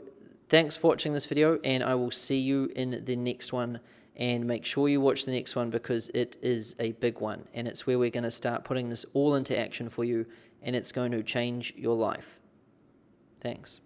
thanks for watching this video, and I will see you in the next one. And make sure you watch the next one, because it is a big one, and it's where we're going to start putting this all into action for you, and it's going to change your life. Thanks.